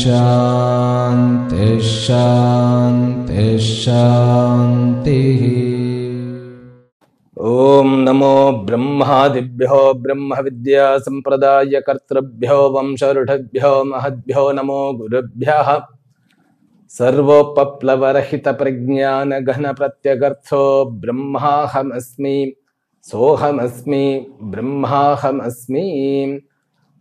शांति शांति शांति। ओम नमो ब्रह्मादिभ्यो ब्रह्म विद्या संप्रदाय कर्तृभ्यो वंशऋषभ्यो महद्भ्यो नमो गुरुभ्यः। सर्वोपप्लवरहित प्रज्ञान घन प्रत्यगर्थो ब्रह्माहमस्मि सोहमस्मि ब्रह्माहमस्मि।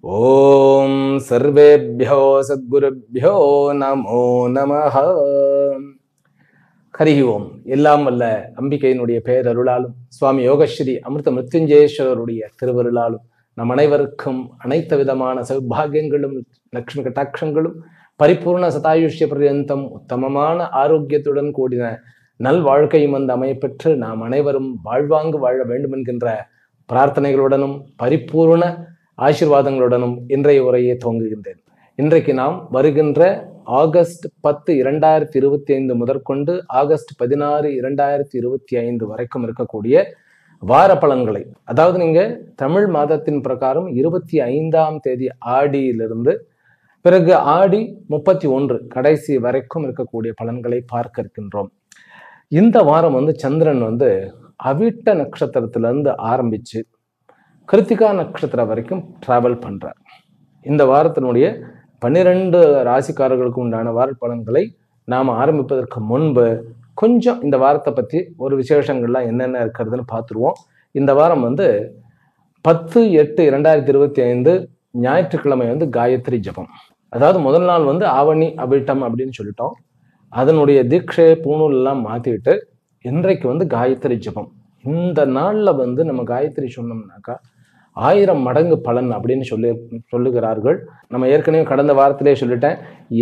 ओम सर्वेभ्यो सद्गुरुभ्यो नमो नमः। ஹரி ஓம். எல்லாம் வல்ல அம்பிகையினுடைய பேரருளாலும் சுவாமி யோகஸ்ரீ அமிர்த மிருத்யுஞ்சயேஸ்வரருடைய திருவருளாலும் நம் அனைவருக்கும் அனைத்து விதமான சௌபாகியங்களும் லட்சுமி கட்டாட்சங்களும் பரிபூர்ண சதாயுஷ்ய பர்யந்தம் உத்தமமான ஆரோக்கியத்துடன் கூடின நல் வாழ்க்கையும் வந்து அமையப்பெற்று நாம் அனைவரும் வாழ்வாங்கு வாழ வேண்டும் என்கின்ற பிரார்த்தனைகளுடனும் பரிபூர்ண ஆசீர்வாதங்களுடனும் இன்றைய உரையை துவங்குகின்றேன். இன்றைக்கு நாம் வருகின்ற ஆகஸ்ட் 10, 2025 முதற்கொண்டு ஆகஸ்ட் 16, 2025 வரைக்கும் இருக்கக்கூடிய வார பலன்களை, அதாவது நீங்க தமிழ் மாதத்தின் பிரகாரம் 25ஆம் தேதி ஆடியிலிருந்து பிறகு ஆடி 31 கடைசி வரைக்கும் இருக்கக்கூடிய பலன்களை பார்க்க இருக்கின்றோம். இந்த வாரம் வந்து சந்திரன் வந்து அவிட்ட நட்சத்திரத்திலிருந்து ஆரம்பிச்சு கிருத்திகா நட்சத்திரம் வரைக்கும் டிராவல் பண்றார். இந்த வாரத்தினுடைய 12 ராசிக்காரர்களுக்கு உண்டான வார பலன்களை நாம் ஆரம்பிப்பதற்கு முன்பு கொஞ்சம் இந்த வாரத்தை பற்றி ஒரு விசேஷங்கள்லாம் என்னென்ன இருக்கிறதுன்னு பார்த்துருவோம். இந்த வாரம் வந்து 10/8/2025 ஞாயிற்றுக்கிழமை வந்து காயத்ரி ஜபம். அதாவது முதல் நாள் வந்து ஆவணி அபிட்டம் அப்படின்னு சொல்லிட்டோம். அதனுடைய தீட்சை பூணூல் எல்லாம் மாற்றிட்டு இன்றைக்கு வந்து காயத்ரி ஜபம். இந்த நாளில் வந்து நம்ம காயத்ரி சொன்னோம்னாக்கா 1000 மடங்கு பலன் அப்படின்னு சொல்லுகிறார்கள். நம்ம ஏற்கனவே கடந்த வாரத்திலே சொல்லிட்டேன்,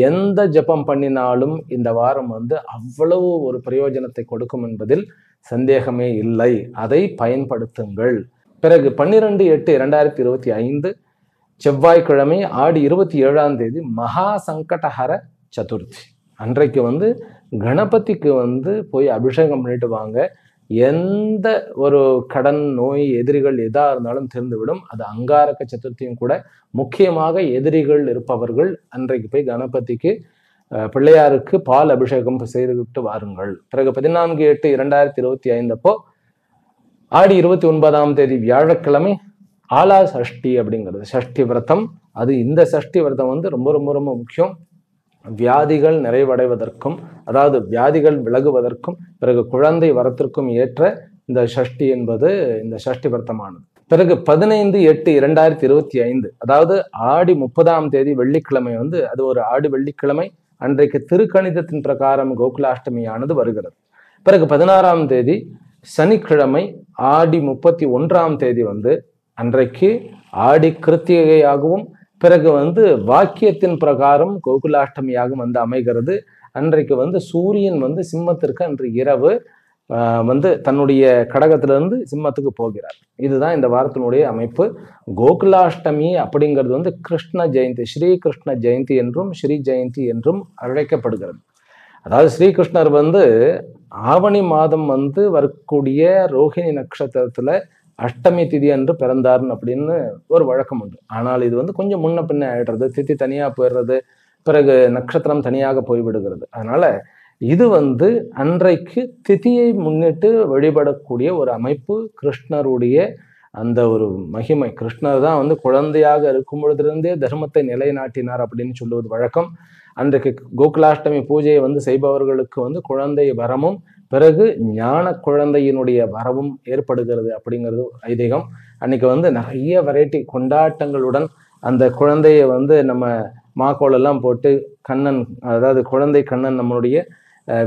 எந்த ஜபம் பண்ணினாலும் இந்த வாரம் வந்து அவ்வளவு ஒரு பிரயோஜனத்தை கொடுக்கும் என்பதில் சந்தேகமே இல்லை. அதை பயன்படுத்துங்கள். பிறகு 12/8/2025 செவ்வாய்க்கிழமை ஆடி 27ஆம் தேதி மகா சங்கடஹர சதுர்த்தி. அன்றைக்கு வந்து கணபதிக்கு வந்து போய் அபிஷேகம் பண்ணிட்டு வாங்க. எந்த ஒரு கடன் நோய் எதிரிகள் எதா இருந்தாலும் தெரிந்துவிடும். அது அங்காரக சதுர்த்தியும் கூட. முக்கியமாக எதிரிகள் இருப்பவர்கள் அன்றைக்கு போய் கணபதிக்கு பிள்ளையாருக்கு பால் அபிஷேகம் செய்துவிட்டு வாருங்கள். பிறகு 14/8/2025 அப்போ ஆடி 29ஆம் தேதி வியாழக்கிழமை ஆலா சஷ்டி அப்படிங்கிறது சஷ்டி விரதம். அது இந்த சஷ்டி விரதம் வந்து ரொம்ப ரொம்ப ரொம்ப முக்கியம். வியாதிகள் நிறைவடைவதற்கும், அதாவது வியாதிகள் விலகுவதற்கும், பிறகு குழந்தை வரத்திற்கும் ஏற்ற இந்த சஷ்டி என்பது இந்த சஷ்டி விரதமானது. பிறகு 15/8/2025 அதாவது ஆடி 30ஆம் தேதி வெள்ளிக்கிழமை வந்து அது ஒரு ஆடி வெள்ளிக்கிழமை. அன்றைக்கு திருக்கணிதத்தின் பிரகாரம் கோகுலாஷ்டமியானது வருகிறது. பிறகு 16ஆம் தேதி சனிக்கிழமை ஆடி 31ஆம் தேதி வந்து அன்றைக்கு ஆடி கிருத்திகையாகவும் பிறகு வந்து வாக்கியத்தின் பிரகாரம் கோகுலாஷ்டமியாகவும் வந்து அமைகிறது. அன்றைக்கு வந்து சூரியன் வந்து சிம்மத்திற்கு அன்று இரவு வந்து தன்னுடைய கடகத்திலிருந்து சிம்மத்துக்கு போகிறார். இதுதான் இந்த வாரத்தினுடைய அமைப்பு. கோகுலாஷ்டமி அப்படிங்கிறது வந்து கிருஷ்ண ஜெயந்தி, ஸ்ரீ கிருஷ்ண ஜெயந்தி என்றும் ஸ்ரீ ஜெயந்தி என்றும் அழைக்கப்படுகிறது. அதாவது ஸ்ரீகிருஷ்ணர் வந்து ஆவணி மாதம் வந்து வரக்கூடிய ரோஹிணி நட்சத்திரத்துல அஷ்டமி திதி அன்று பிறந்தார்னு அப்படின்னு ஒரு வழக்கம் உண்டு. ஆனால் இது வந்து கொஞ்சம் முன்ன பின்ன ஆயிடுறது, திதி தனியா போயிடுறது, பிறகு நட்சத்திரம் தனியாக போய்விடுகிறது. அதனால இது வந்து அன்றைக்கு திதியை முன்னிட்டு வழிபடக்கூடிய ஒரு அமைப்பு. கிருஷ்ணருடைய அந்த ஒரு மகிமை. கிருஷ்ணர் தான் வந்து குழந்தையாக இருக்கும் பொழுதிலிருந்தே தர்மத்தை நிலைநாட்டினார் அப்படின்னு சொல்லுவது வழக்கம். அன்றைக்கு கோகுலாஷ்டமி பூஜையை வந்து செய்பவர்களுக்கு வந்து குழந்தை வரமும் பிறகு ஞான குழந்தையினுடைய வரவும் ஏற்படுகிறது அப்படிங்கிறது ஐதீகம். அன்னைக்கு வந்து நிறைய வெரைட்டி கொண்டாட்டங்களுடன் அந்த குழந்தைய வந்து நம்ம மாக்கோளெல்லாம் போட்டு கண்ணன், அதாவது குழந்தை கண்ணன் நம்மளுடைய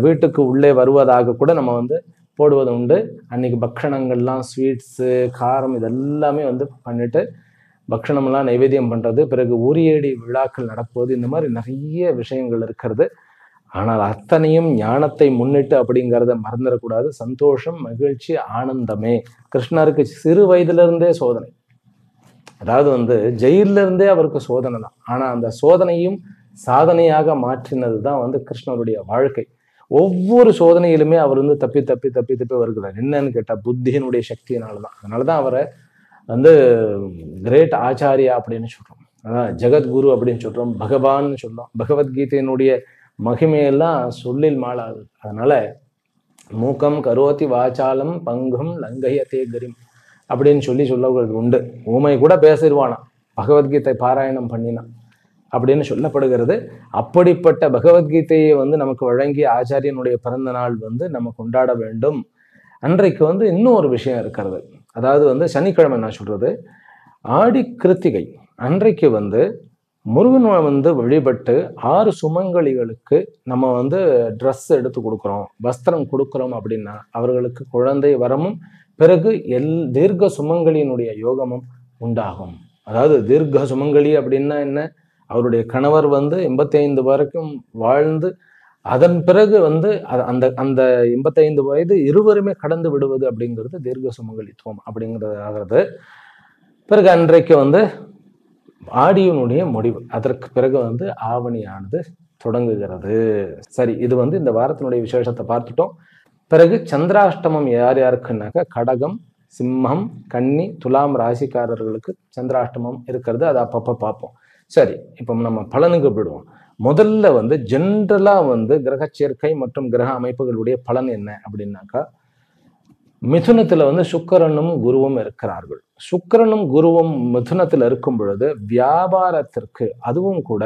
வீட்டுக்கு உள்ளே வருவதாக கூட நம்ம வந்து போடுவது உண்டு. அன்னைக்கு பக்ஷணங்கள்லாம் ஸ்வீட்ஸு காரம் இதெல்லாமே வந்து பண்ணிட்டு பக்ஷணம்லாம் நைவேத்தியம் பண்ணுறது, பிறகு உரியடி விழாக்கள் நடப்பது, இந்த மாதிரி நிறைய விஷயங்கள் இருக்கிறது. ஆனால் அத்தனையும் ஞானத்தை முன்னிட்டு அப்படிங்கிறத மறந்துடக்கூடாது. சந்தோஷம், மகிழ்ச்சி, ஆனந்தமே. கிருஷ்ணருக்கு சிறு வயதிலிருந்தே சோதனை, அதாவது வந்து ஜெயில இருந்தே அவருக்கு சோதனை தான். ஆனா அந்த சோதனையும் சாதனையாக மாற்றினது தான் வந்து கிருஷ்ணருடைய வாழ்க்கை. ஒவ்வொரு சோதனையிலுமே அவர் வந்து தப்பி தப்பி தப்பி தப்பி வருகிறார். என்னன்னு கேட்டா புத்தியினுடைய சக்தியினாலதான். அதனாலதான் அவரை வந்து கிரேட் ஆச்சாரியா அப்படின்னு சொல்றோம். அதான் ஜெகத்குரு அப்படின்னு சொல்றோம், பகவான் சொல்றோம். பகவத்கீதையினுடைய மகிமையெல்லாம் சொல்லில் மாளாது. அதனால மூக்கம் கரோதி வாசாலம் பங்கம் லங்கயத்தே கரிம் அப்படின்னு சொல்லப்படுறது உண்டு. ஊமை கூட பேசிடுவானா பகவத்கீதை பாராயணம் பண்ணினான் அப்படின்னு சொல்லப்படுகிறது. அப்படிப்பட்ட பகவத்கீதையை வந்து நமக்கு வழங்கிய ஆச்சாரியனுடைய பிறந்த நாள் வந்து நம்ம கொண்டாட வேண்டும். அன்றைக்கு வந்து இன்னும் ஒரு விஷயம் இருக்கிறது. அதாவது வந்து சனிக்கிழமை நான் சொல்றது ஆடி கிருத்திகை அன்றைக்கு வந்து முருகன் வந்து வழிபட்டு 6 சுமங்கலிகளுக்கு நம்ம வந்து ட்ரெஸ் எடுத்து கொடுக்குறோம், வஸ்திரம் கொடுக்குறோம் அப்படின்னா அவர்களுக்கு குழந்தை வரமும் பிறகு தீர்க்க சுமங்கலியினுடைய யோகமும் உண்டாகும். அதாவது தீர்க்க சுமங்கலி அப்படின்னா என்ன, அவருடைய கணவர் வந்து 85 வரைக்கும் வாழ்ந்து அதன் பிறகு வந்து அந்த அந்த 85 வயது இருவருமே கடந்து விடுவது அப்படிங்கிறது தீர்க்க சுமங்கலித்துவம் அப்படிங்கிறது ஆகிறது. பிறகு அன்றைக்கு வந்து ஆடியினுடைய முடிவு, அதற்கு பிறகு வந்து ஆவணியானது தொடங்குகிறது. சரி, இது வந்து இந்த வாரத்தினுடைய விசேஷத்தை பார்த்துட்டோம். பிறகு சந்திராஷ்டமம் யார் யாருக்குன்னாக்கா கடகம், சிம்மம், கன்னி, துலாம் ராசிக்காரர்களுக்கு சந்திராஷ்டமம் இருக்கிறது. அதை அப்பப்போ பார்ப்போம். சரி, இப்போ நம்ம பலனுக்கு போயிடுவோம். முதல்ல வந்து ஜென்ரலா வந்து கிரக சேர்க்கை மற்றும் கிரக அமைப்புகளுடைய பலன் என்ன அப்படின்னாக்கா, மிதுனத்துல வந்து சுக்கிரனும் குருவும் இருக்கிறார்கள். சுக்கிரனும் குருவும் மிதுனத்துல இருக்கும் பொழுது வியாபாரத்திற்கு, அதுவும் கூட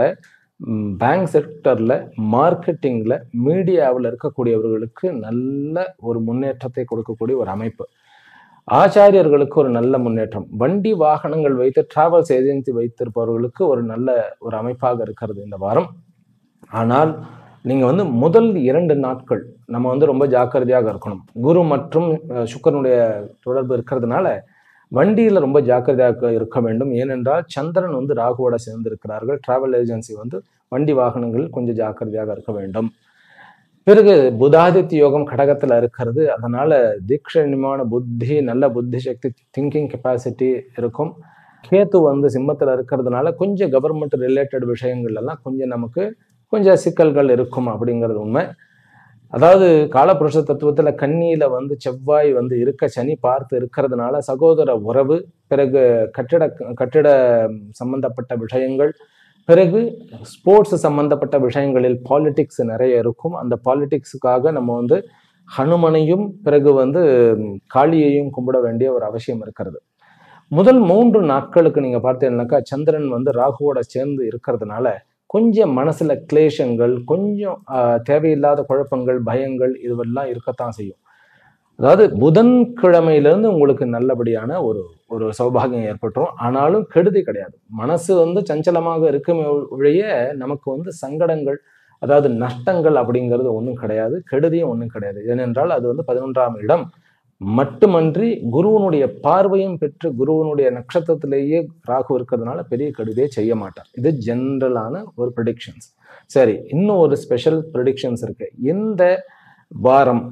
பேங்க் செக்டர்ல, மார்க்கெட்டிங்ல, மீடியாவில் இருக்கக்கூடியவர்களுக்கு நல்ல ஒரு முன்னேற்றத்தை கொடுக்கக்கூடிய ஒரு அமைப்பு. ஆச்சாரியர்களுக்கு ஒரு நல்ல முன்னேற்றம். வண்டி வாகனங்கள் வைத்து டிராவல்ஸ் ஏஜென்சி வைத்திருப்பவர்களுக்கு ஒரு நல்ல ஒரு அமைப்பாக இருக்கிறது இந்த வாரம். ஆனால் நீங்க வந்து முதல் 2 நாட்கள் நம்ம வந்து ரொம்ப ஜாக்கிரதையாக இருக்கணும். குரு மற்றும் சுக்கிரனுடைய தொடர்பு இருக்கிறதுனால வண்டியில ரொம்ப ஜாக்கிரதையாக இருக்க வேண்டும். ஏனென்றால் சந்திரன் வந்து ராகுவோட சேர்ந்து இருக்கிறார்கள். டிராவல் ஏஜென்சி வந்து வண்டி வாகனங்கள் கொஞ்சம் ஜாக்கிரதையாக இருக்க வேண்டும். பிறகு புதாதித்ய யோகம் கடகத்துல இருக்கிறது. அதனால தீட்சணியமான புத்தி, நல்ல புத்தி சக்தி, திங்கிங் கெப்பாசிட்டி இருக்கும். கேத்து வந்து சிம்மத்துல இருக்கிறதுனால கொஞ்சம் கவர்மெண்ட் ரிலேட்டட் விஷயங்கள் எல்லாம் கொஞ்சம் நமக்கு கொஞ்சம் சிக்கல்கள் இருக்கும் அப்படிங்கிறது உண்மை. அதாவது காலபுருஷ தத்துவத்துல கன்னியில வந்து செவ்வாய் வந்து இருக்க, சனி பார்த்து இருக்கிறதுனால சகோதர உறவு, பிறகு கட்டிட சம்பந்தப்பட்ட விஷயங்கள், பிறகு ஸ்போர்ட்ஸ் சம்பந்தப்பட்ட விஷயங்களில் பாலிடிக்ஸ் நிறைய இருக்கும். அந்த பாலிடிக்ஸுக்காக நம்ம வந்து ஹனுமனையும் பிறகு வந்து காளியையும் கும்பிட வேண்டிய ஒரு அவசியம் இருக்கிறது. முதல் 3 நாட்களுக்கு நீங்க பார்த்தீங்கன்னாக்கா சந்திரன் வந்து ராகுவோட சேர்ந்து இருக்கிறதுனால கொஞ்சம் மனசுல கிளேஷங்கள், கொஞ்சம் தேவையில்லாத குழப்பங்கள், பயங்கள் இதுவெல்லாம் இருக்கத்தான் செய்யும். அதாவது புதன்கிழமையிலிருந்து உங்களுக்கு நல்லபடியான ஒரு சௌபாகியம் ஏற்பட்டுரும். ஆனாலும் கெடுதி கிடையாது. மனசு வந்து சஞ்சலமாக இருக்குமே ஒழிய நமக்கு வந்து சங்கடங்கள், அதாவது நஷ்டங்கள் அப்படிங்கிறது ஒன்றும் கிடையாது, கெடுதியும் ஒன்றும் கிடையாது. ஏனென்றால் அது வந்து 11ஆம் இடம் மட்டுமன்றி குருவனுடைய பார்வையும் பெற்று குருவனுடைய நட்சத்திரத்திலேயே ராகு இருக்கிறதுனால பெரிய கெடுதியை செய்ய மாட்டார். இது ஜென்ரலான ஒரு ப்ரெடிக்ஷன்ஸ். சரி, இன்னும் ஒரு ஸ்பெஷல் ப்ரெடிக்ஷன்ஸ் இருக்கு. இந்த வாரம்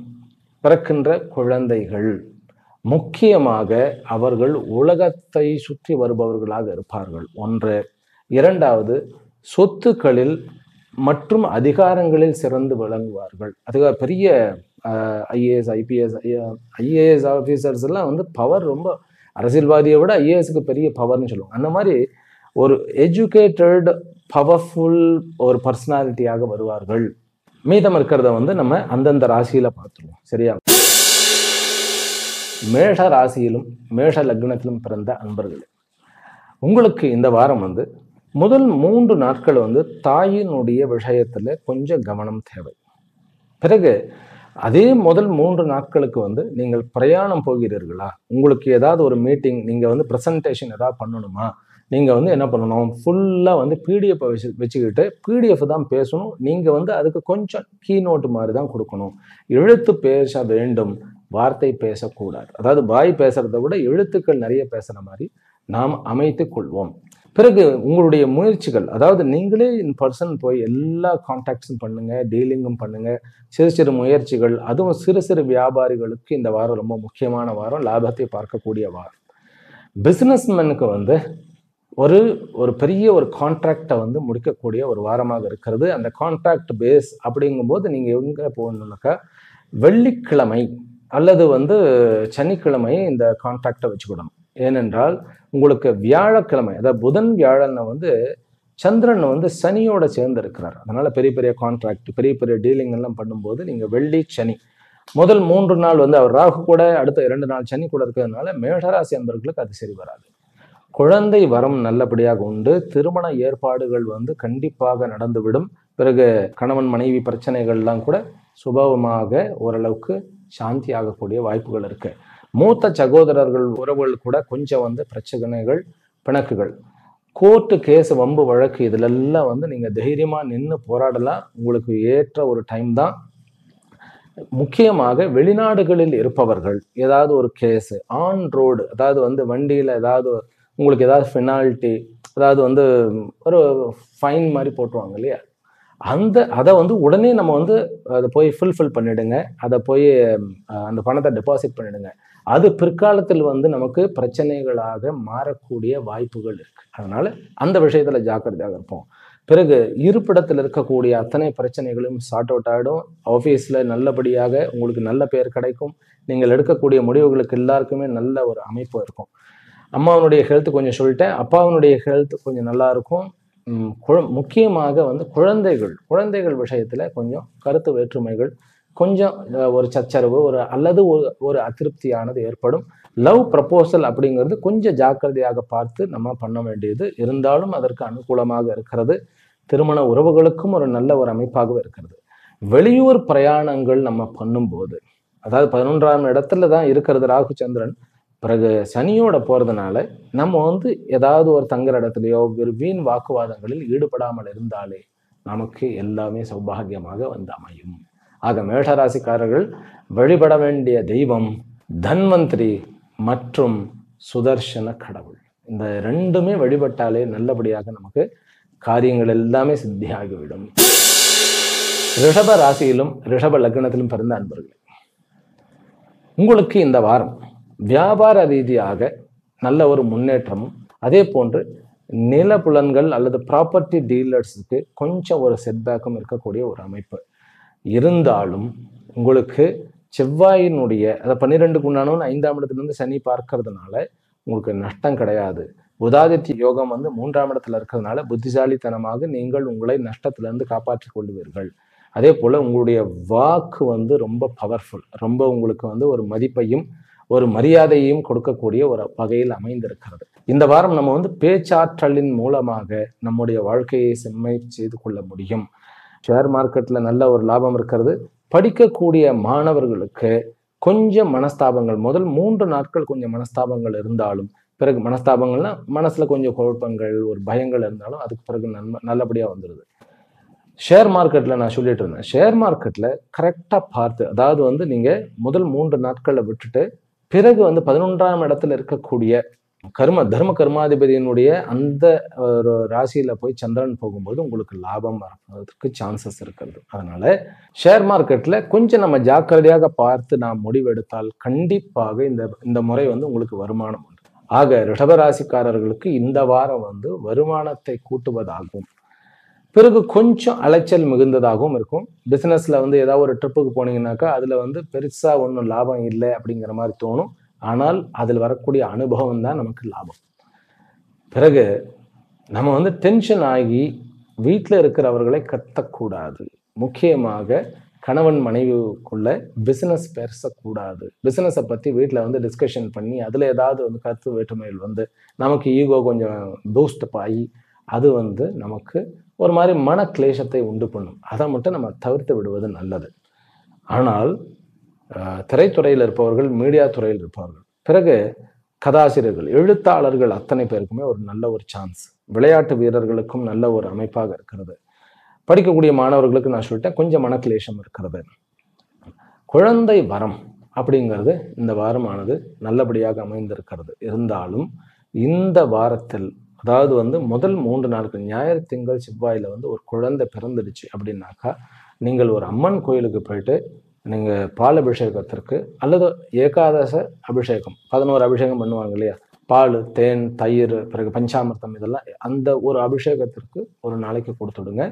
பிறக்கின்ற குழந்தைகள் முக்கியமாக அவர்கள் உலகத்தை சுற்றி வருபவர்களாக இருப்பார்கள். 1. 2வது, சொத்துக்களில் மற்றும் அதிகாரங்களில் சிறந்து விளங்குவார்கள். அதுக்காக பெரிய ஐஏஎஸ், ஐஏஎஸ் ஆஃபீஸர்ஸ் எல்லாம் வந்து பவர், ரொம்ப அரசியல்வாதியை விட ஐஏஎஸ்க்கு பெரிய பவர்னு சொல்லுவாங்க. அந்த மாதிரி ஒரு எஜுகேட்டட் பவர்ஃபுல் ஒரு பர்சனாலிட்டியாக வருவார்கள். மீதம் இருக்கிறத வந்து நம்ம அந்தந்த ராசியில பார்த்துருவோம். சரியா? மேஷ ராசியிலும் மேஷ லக்னத்திலும் பிறந்த அன்பர்களே, உங்களுக்கு இந்த வாரம் வந்து முதல் 3 நாட்கள் வந்து தாயினுடைய விஷயத்துல கொஞ்சம் கவனம் தேவை. பிறகு அதே முதல் 3 நாட்களுக்கு வந்து நீங்கள் பிரயாணம் போகிறீர்களா, உங்களுக்கு ஏதாவது ஒரு மீட்டிங், நீங்க வந்து ப்ரெசன்டேஷன் ஏதாவது பண்ணணுமா, நீங்க வந்து என்ன பண்ணணும், ஃபுல்லா வந்து பிடிஎஃப் வச்சுக்கிட்டு பிடிஎஃப் தான் பேசணும். நீங்க வந்து அதுக்கு கொஞ்சம் கீநோட்டு மாதிரி தான் கொடுக்கணும். எழுத்து பேச வேண்டும், வார்த்தை பேசக்கூடாது. அதாவது வாய் பேசுறதை விட எழுத்துக்கள் நிறைய பேசுற மாதிரி நாம் அமைத்துக் கொள்வோம். பிறகு உங்களுடைய முயற்சிகள், அதாவது நீங்களே இன் பர்சன் போய் எல்லா கான்டாக்ட்ஸும் பண்ணுங்க, டீலிங்கும் பண்ணுங்க. சிறு சிறு முயற்சிகள், அதுவும் சிறு சிறு வியாபாரிகளுக்கு இந்த வாரம் ரொம்ப முக்கியமான வாரம், லாபத்தை பார்க்கக்கூடிய வாரம். பிசினஸ்மேனுக்கு வந்து ஒரு ஒரு பெரிய ஒரு கான்ட்ராக்டை வந்து முடிக்கக்கூடிய ஒரு வாரமாக இருக்கிறது. அந்த கான்ட்ராக்ட் பேஸ் அப்படிங்கும்போது நீங்க எங்க போகணும்னாக்கா வெள்ளிக்கிழமை அல்லது வந்து சனிக்கிழமை இந்த கான்ட்ராக்டை வச்சுக்கிடணும். ஏனென்றால் உங்களுக்கு வியாழக்கிழமை, அதாவது புதன் வியாழனை வந்து சந்திரன் வந்து சனியோட சேர்ந்து இருக்கிறார். அதனால பெரிய பெரிய கான்ட்ராக்ட், பெரிய பெரிய டீலிங் எல்லாம் பண்ணும்போது நீங்க வெள்ளி சனி முதல் 3 நாள் வந்து அவர் ராகு கூட, அடுத்த 2 நாள் சனி கூட இருக்கிறதுனால மேஷராசி அன்பர்களுக்கு அது சரி வராது. குழந்தை வரம் நல்லபடியாக உண்டு. திருமண ஏற்பாடுகள் வந்து கண்டிப்பாக நடந்துவிடும். பிறகு கணவன் மனைவி பிரச்சனைகள்லாம் கூட சுபமாக ஓரளவுக்கு சாந்தி ஆகக்கூடிய வாய்ப்புகள் இருக்கு. மூத்த சகோதரர்கள் உறவுகள் கூட கொஞ்சம் வந்து பிரச்சனைகள், பிணக்குகள், கோர்ட்டு கேஸ், வம்பு வழக்கு இதுலெல்லாம் வந்து நீங்க தைரியமா நின்று போராடலாம். உங்களுக்கு ஏற்ற ஒரு டைம் தான். முக்கியமாக வெளிநாடுகளில் இருப்பவர்கள் ஏதாவது ஒரு கேஸ் ஆன் ரோடு, அதாவது வந்து வண்டியில ஏதாவது உங்களுக்கு ஏதாவது பெனால்ட்டி, அதாவது வந்து ஒரு ஃபைன் மாதிரி போட்டுருவாங்க இல்லையா, அதை வந்து உடனே நம்ம வந்து அதை போய் ஃபுல்ஃபில் பண்ணிடுங்க. அதை போய் அந்த பணத்தை டெபாசிட் பண்ணிடுங்க. அது பிற்காலத்தில் வந்து நமக்கு பிரச்சனைகளாக மாறக்கூடிய வாய்ப்புகள் இருக்கு. அதனால அந்த விஷயத்துல ஜாக்கிரதையாக இருப்போம். பிறகு இருப்பிடத்தில் இருக்கக்கூடிய அத்தனை பிரச்சனைகளும் சார்ட் அவுட் ஆகிடும். ஆஃபீஸில் நல்லபடியாக உங்களுக்கு நல்ல பேர் கிடைக்கும். நீங்கள் எடுக்கக்கூடிய முடிவுகளுக்கு எல்லாருக்குமே நல்ல ஒரு அமைப்பு இருக்கும். அம்மாவனுடைய ஹெல்த் கொஞ்சம் சொல்லிட்டேன். அப்பாவனுடைய ஹெல்த் கொஞ்சம் நல்லா இருக்கும். முக்கியமாக வந்து குழந்தைகள் விஷயத்துல கொஞ்சம் கருத்து வேற்றுமைகள், கொஞ்சம் ஒரு சச்சரவு, அல்லது ஒரு அதிருப்தியானது ஏற்படும். லவ் ப்ரப்போசல் அப்படிங்கிறது கொஞ்சம் ஜாக்கிரதையாக பார்த்து நம்ம பண்ண வேண்டியது இருந்தாலும் அதற்கு அனுகூலமாக இருக்கிறது. திருமண உறவுகளுக்கும் ஒரு நல்ல ஒரு அமைப்பாகவே இருக்கிறது. வெளியூர் பிரயாணங்கள் நம்ம பண்ணும்போது, அதாவது 11ஆம் இடத்துல தான் இருக்கிறது ராகு சந்திரன், பிறகு சனியோட போறதுனால நம்ம வந்து ஏதாவது ஒரு தங்குற இடத்துலையோ வீண் வாக்குவாதங்களில் ஈடுபடாமல் இருந்தாலே நமக்கு எல்லாமே சௌபாகியமாக வந்து அமையும். ஆக மேஷராசிக்காரர்கள் வழிபட வேண்டிய தெய்வம் தன்வந்திரி மற்றும் சுதர்சன கடவுள். இந்த ரெண்டுமே வழிபட்டாலே நல்லபடியாக நமக்கு காரியங்கள் எல்லாமே சித்தியாகிவிடும். ரிஷப ராசியிலும் ரிஷப லக்னத்திலும் பிறந்த அன்பர்களே, உங்களுக்கு இந்த வாரம் வியாபார ரீதியாக நல்ல ஒரு முன்னேற்றமும், அதே போன்று நிலப்புலன்கள் அல்லது ப்ராப்பர்ட்டி டீலர்ஸுக்கு கொஞ்சம் ஒரு செட்பேக்கும் இருக்கக்கூடிய ஒரு அமைப்பு இருந்தாலும், உங்களுக்கு செவ்வாயினுடைய அதை 12க்கு உண்டானவன் 5ஆம் இடத்துலேருந்து சனி பார்க்கறதுனால உங்களுக்கு நஷ்டம் கிடையாது. புதாதித்ய யோகம் வந்து 3ஆம் இடத்துல இருக்கிறதுனால புத்திசாலித்தனமாக நீங்கள் உங்களை நஷ்டத்திலிருந்து காப்பாற்றிக் கொள்வீர்கள். அதே போல உங்களுடைய வாக்கு வந்து ரொம்ப பவர்ஃபுல், ரொம்ப உங்களுக்கு வந்து ஒரு மதிப்பையும் ஒரு மரியாதையையும் கொடுக்கக்கூடிய ஒரு வகையில் அமைந்திருக்கிறது. இந்த வாரம் நம்ம வந்து பேச்சாற்றலின் மூலமாக நம்முடைய வாழ்க்கையை செம்மை செய்து கொள்ள முடியும். ஷேர் மார்க்கெட்ல நல்ல ஒரு லாபம் இருக்கிறது. படிக்கக்கூடிய மாணவர்களுக்கு கொஞ்சம் மனஸ்தாபங்கள், முதல் 3 நாட்கள் கொஞ்சம் மனஸ்தாபங்கள் இருந்தாலும், பிறகு மனஸ்தாபங்கள்னா மனசுல கொஞ்சம் குழப்பங்கள், ஒரு பயங்கள் இருந்தாலும் அதுக்கு பிறகு நல்லபடியா வந்துடுது. ஷேர் மார்க்கெட்ல நான் சொல்லிட்டு இருந்தேன், ஷேர் மார்க்கெட்ல கரெக்டா பார்த்து, அதாவது வந்து நீங்க முதல் 3 நாட்களை விட்டுட்டு பிறகு வந்து 11ஆம் இடத்துல இருக்கக்கூடிய தர்ம கர்மாதிபதியினுடைய அந்த ஒரு ராசியில போய் சந்திரன் போகும்போது உங்களுக்கு லாபம் வரதுக்கு சான்சஸ் இருக்கிறது. அதனால ஷேர் மார்க்கெட்ல கொஞ்சம் நம்ம ஜாக்கிரதையாக பார்த்து நாம் முடிவெடுத்தால் கண்டிப்பாக இந்த முறை வந்து உங்களுக்கு வருமானம் உண்டு. ஆக ரிஷபராசிக்காரர்களுக்கு இந்த வாரம் வந்து வருமானத்தை கூட்டுவதாகும், பிறகு கொஞ்சம் அலைச்சல் மிகுந்ததாகவும் இருக்கும். பிசினஸ்ல வந்து ஏதாவது ஒரு ட்ரிப்புக்கு போனீங்கன்னாக்கா அதுல வந்து பெருசா ஒன்றும் லாபம் இல்லை அப்படிங்கிற மாதிரி தோணும். ஆனால் அதில் வரக்கூடிய அனுபவம் தான் நமக்கு லாபம். பிறகு நம்ம வந்து டென்ஷன் ஆகி வீட்டில் இருக்கிறவர்களை கத்தக்கூடாது. முக்கியமாக கணவன் மனைவிக்குள்ள பிசினஸ் பேசக்கூடாது. பிசினஸை பத்தி வீட்டில் வந்து டிஸ்கஷன் பண்ணி அதுல ஏதாவது வந்து கருத்து வேற்றுமைகள் வந்து நமக்கு ஈகோ கொஞ்சம் பூஸ்ட் ஆகி அது வந்து நமக்கு ஒரு மாதிரி மன கிளேசத்தை உண்டு பண்ணும். அதை மட்டும் நம்ம தவிர்த்து விடுவது நல்லது. ஆனால் திரைத்துறையில் இருப்பவர்கள், மீடியா துறையில் இருப்பவர்கள், பிறகு கதாசிரியர்கள், எழுத்தாளர்கள் அத்தனை பேருக்குமே ஒரு நல்ல ஒரு சான்ஸ். விளையாட்டு வீரர்களுக்கும் நல்ல ஒரு அமைப்பாக இருக்கிறது. படிக்கக்கூடிய மாணவர்களுக்கு நான் சொல்லிட்டேன் கொஞ்சம் மனக்லேஷம் இருக்கிறது. குழந்தை வரம் அப்படிங்கிறது இந்த வாரமானது நல்லபடியாக அமைந்திருக்கிறது. இருந்தாலும் இந்த வாரத்தில், அதாவது வந்து முதல் 3 நாட்கள் ஞாயிறு திங்கள் செவ்வாயில வந்து ஒரு குழந்தை பிறந்துடுச்சு அப்படின்னாக்கா நீங்கள் ஒரு அம்மன் கோயிலுக்கு போயிட்டு நீங்கள் பால் அபிஷேகத்திற்கு அல்லது ஏகாதச அபிஷேகம் 11 அபிஷேகம் பண்ணுவாங்க இல்லையா, பால், தேன், தயிர், பிறகு பஞ்சாமிர்தம் இதெல்லாம் அந்த ஒரு அபிஷேகத்திற்கு ஒரு நாளைக்கு கொடுத்துடுங்க.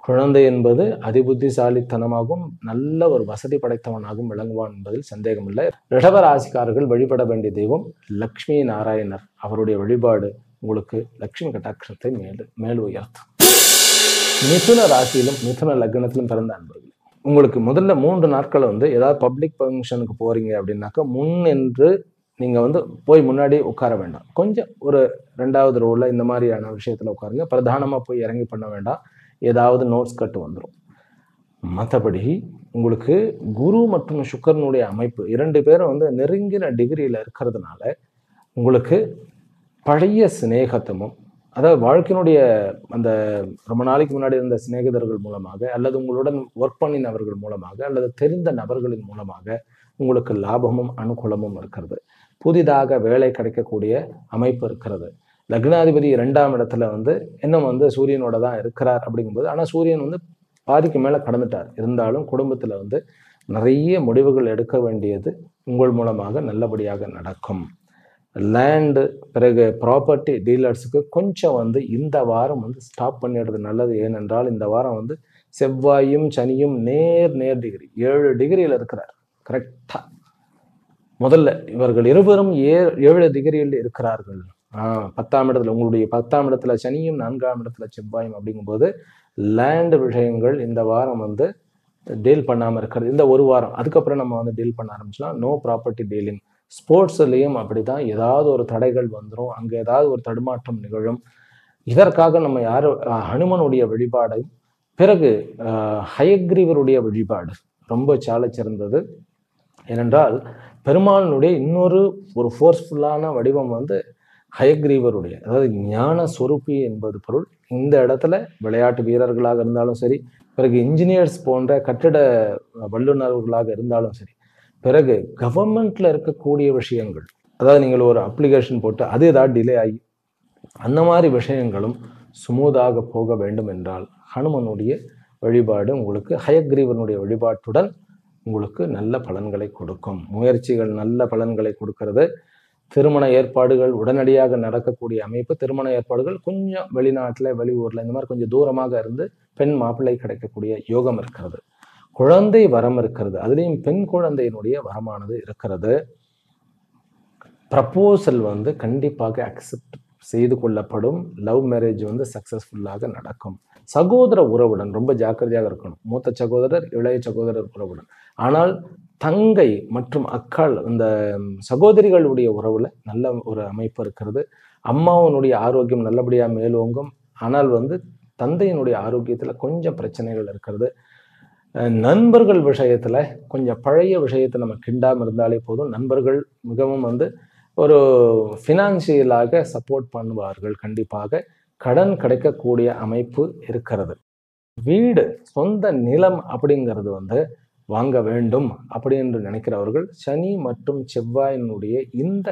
குழந்தை என்பது அதிபுத்திசாலித்தனமாகவும் நல்ல ஒரு வசதி படைத்தவனாகவும் விளங்குவான் என்பதில் சந்தேகமில்லை. ரிஷப ராசிக்காரர்கள் வழிபட வேண்டிய தெய்வம் லக்ஷ்மி நாராயணர். அவருடைய வழிபாடு உங்களுக்கு லக்ஷ்மி கட்டாட்சத்தை மேல் உயர்த்தும். மிதுன ராசியிலும் மிதுன லக்னத்திலும் பிறந்த அன்பர்கள், உங்களுக்கு முதல்ல 3 நாட்கள் வந்து ஏதாவது பப்ளிக் ஃபங்க்ஷனுக்கு போறீங்க அப்படின்னாக்கா முன்னின்று நீங்க வந்து போய் முன்னாடி உட்கார வேண்டாம். கொஞ்சம் ஒரு 2வது ரோல இந்த மாதிரியான விஷயத்துல உட்காருங்க. பிரதானமா போய் இறங்கி பண்ண வேண்டாம். ஏதாவது நோட்ஸ் கட்டு வந்துடும். மற்றபடி உங்களுக்கு குரு மற்றும் சுக்கரனுடைய அமைப்பு 2 பேரும் வந்து நெருங்கின டிகிரியில இருக்கிறதுனால உங்களுக்கு பழைய சிநேகத்தமும், அதாவது வாழ்க்கையினுடைய அந்த ரொம்ப நாளைக்கு முன்னாடி இருந்த சிநேகிதர்கள் மூலமாக, அல்லது உங்களுடன் ஒர்க் பண்ணினவர்கள் மூலமாக, அல்லது தெரிந்த நபர்களின் மூலமாக உங்களுக்கு லாபமும் அனுகூலமும் இருக்கிறது. புதிதாக வேலை கிடைக்கக்கூடிய அமைப்பு இருக்கிறது. லக்னாதிபதி 2ஆம் இடத்துல வந்து இன்னும் வந்து சூரியனோட தான் இருக்கிறார் அப்படிங்கும்போது, ஆனால் சூரியன் வந்து பாதிக்கு மேலே கடந்துட்டார். இருந்தாலும் குடும்பத்தில் வந்து நிறைய முடிவுகள் எடுக்க வேண்டியது உங்கள் மூலமாக நல்லபடியாக நடக்கும். லேண்டு, பிறகு ப்ராப்பர்ட்டி டீலர்ஸுக்கு கொஞ்சம் வந்து இந்த வாரம் வந்து ஸ்டாப் பண்ணிடுறது நல்லது. ஏனென்றால் இந்த வாரம் வந்து செவ்வாயும் சனியும் நேர் டிகிரி 7 டிகிரியில் இருக்கிறார். கரெக்டாக முதல்ல இவர்கள் இருவரும் 7 டிகிரியில் இருக்கிறார்கள். 10ஆம் இடத்துல உங்களுடைய 10ஆம் இடத்துல சனியும் 4ஆம் இடத்துல செவ்வாயும் அப்படிங்கும்போது லேண்டு விஷயங்கள் இந்த வாரம் வந்து டீல் பண்ணாமல் இருக்கிறது. இந்த ஒரு வாரம் அதுக்கப்புறம் நம்ம வந்து டீல் பண்ண ஆரம்பிச்சலாம். No property dealing. ஸ்போர்ட்ஸ்லேயும் அப்படிதான், ஏதாவது ஒரு தடைகள் வந்துடும், அங்கே ஏதாவது ஒரு தடுமாற்றம் நிகழும். இதற்காக நம்ம ஹனுமனுடைய வழிபாடு, பிறகு ஹயக்ரீவருடைய வழிபாடு ரொம்ப சால சிறந்தது. ஏனென்றால் பெருமாளுடைய இன்னொரு ஒரு ஃபோர்ஸ்ஃபுல்லான வடிவம் வந்து ஹயக்ரீவருடைய, அதாவது ஞான சொரூபி என்பது பொருள். இந்த இடத்துல விளையாட்டு வீரர்களாக இருந்தாலும் சரி, பிறகு இன்ஜினியர்ஸ் போன்ற கட்டிட வல்லுநர்களாக இருந்தாலும் சரி, பிறகு கவர்மெண்ட்ல இருக்கக்கூடிய விஷயங்கள், அதாவது நீங்கள் ஒரு அப்ளிகேஷன் போட்டு அது ஏதாவது டிலே ஆகி அந்த மாதிரி விஷயங்களும் சுமூதாக போக வேண்டும் என்றால் ஹனுமனுடைய வழிபாடு உங்களுக்கு ஹயக்ரீவனுடைய வழிபாட்டுடன் உங்களுக்கு நல்ல பலன்களை கொடுக்கும். முயற்சிகள் நல்ல பலன்களை கொடுக்கிறது. திருமண ஏற்பாடுகள் உடனடியாக நடக்கக்கூடிய அமைப்பு. திருமண ஏற்பாடுகள் கொஞ்சம் வெளிநாட்டில், வெளியூரில் இந்த மாதிரி கொஞ்சம் தூரமாக இருந்து பெண் மாப்பிள்ளை கிடைக்கக்கூடிய யோகம் இருக்கிறது. குழந்தை வரம் இருக்கிறது. அதுலேயும் பெண் குழந்தையினுடைய வரமானது இருக்கிறது. ப்ரப்போசல் வந்து கண்டிப்பாக அக்செப்ட் செய்து கொள்ளப்படும். லவ் மேரேஜ் வந்து சக்சஸ்ஃபுல்லாக நடக்கும். சகோதர உறவுடன் ரொம்ப ஜாக்கிரதையாக இருக்கணும். மூத்த சகோதரர், இளைய சகோதரர் உறவுடன். ஆனால் தங்கை மற்றும் அக்காள், இந்த சகோதரிகளுடைய உறவுல நல்ல ஒரு அமைப்பு இருக்கிறது. அம்மாவனுடைய ஆரோக்கியம் நல்லபடியாக மேலோங்கும். ஆனால் வந்து தந்தையினுடைய ஆரோக்கியத்துல கொஞ்சம் பிரச்சனைகள் இருக்கிறது. நண்பர்கள் விஷயத்துல கொஞ்சம் பழைய விஷயத்தை நம்ம கிண்டாமல் இருந்தாலே போதும். நண்பர்கள் மிகவும் வந்து ஒரு ஃபினான்சியலாக சப்போர்ட் பண்ணுவார்கள். கண்டிப்பாக கடன் கிடைக்கக்கூடிய அமைப்பு இருக்கிறது. வீடு, சொந்த நிலம் அப்படிங்கிறது வந்து வாங்க வேண்டும் அப்படி என்று நினைக்கிறவர்கள் சனி மற்றும் செவ்வாயினுடைய இந்த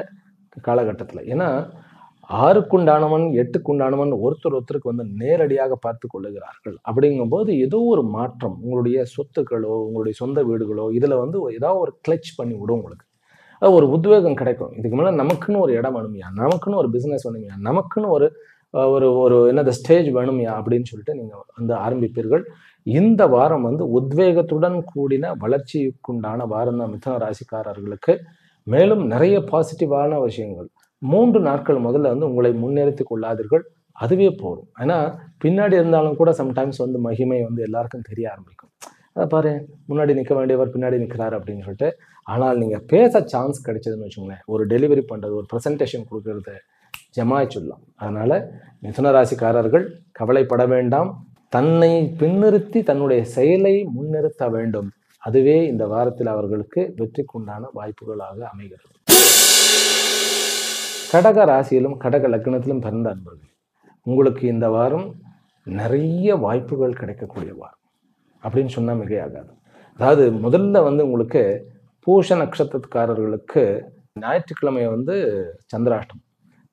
காலகட்டத்தில், ஏன்னா 6க்குண்டானவன் 8க்குண்டானவன் ஒருத்தருக்கு வந்து நேரடியாக பார்த்து கொள்ளுகிறார்கள். அப்படிங்கும்போது ஏதோ ஒரு மாற்றம் உங்களுடைய சொத்துக்களோ உங்களுடைய சொந்த வீடுகளோ இதில் வந்து ஏதாவது ஒரு கிளச் பண்ணி விடும். உங்களுக்கு ஒரு உத்வேகம் கிடைக்கும். இதுக்கு மேலே நமக்குன்னு ஒரு இடம் வேணுமையா, நமக்குன்னு ஒரு பிஸ்னஸ் வேணுமையா, நமக்குன்னு ஒரு ஒரு ஒரு என்னது ஸ்டேஜ் வேணுமையா அப்படின்னு சொல்லிட்டு நீங்கள் வந்து ஆரம்பிப்பீர்கள். இந்த வாரம் வந்து உத்வேகத்துடன் கூடின வளர்ச்சிக்குண்டான வாரம் தான் மிதுன ராசிக்காரர்களுக்கு. மேலும் நிறைய பாசிட்டிவான விஷயங்கள். 3 நாட்கள் முதல்ல வந்து உங்களை முன்னிறுத்தி கொள்ளாதீர்கள். அதுவே போதும். ஏன்னா பின்னாடி இருந்தாலும் கூட சம்டைம்ஸ் வந்து மகிமை வந்து எல்லாருக்கும் தெரிய ஆரம்பிக்கும். அதை பாரு, முன்னாடி நிற்க வேண்டியவர் பின்னாடி நிற்கிறாரு அப்படின்னு சொல்லிட்டு. ஆனால் நீங்கள் பேச சான்ஸ் கிடைச்சதுன்னு வச்சுக்கோங்களேன், ஒரு டெலிவரி பண்ணுறது, ஒரு ப்ரெசன்டேஷன் கொடுக்கறது ஜமாயிச்சுடலாம். அதனால மிதுன ராசிக்காரர்கள் கவலைப்பட வேண்டாம். தன்னை பின்னிறுத்தி தன்னுடைய செயலை முன்னிறுத்த வேண்டும். அதுவே இந்த வாரத்தில் அவர்களுக்கு வெற்றிக்குண்டான வாய்ப்புகளாக அமைகிறது. கடக ராசியிலும் கடக லக்னத்திலும் பிறந்த அன்பர்கள், உங்களுக்கு இந்த வாரம் நிறைய வாய்ப்புகள் கிடைக்கக்கூடிய வாரம் அப்படின்னு சொன்னால் மிகையாகாது. அதாவது முதல்ல வந்து உங்களுக்கு பூஷ நட்சத்திரக்காரர்களுக்கு ஞாயிற்றுக்கிழமை வந்து சந்திராஷ்டமம்.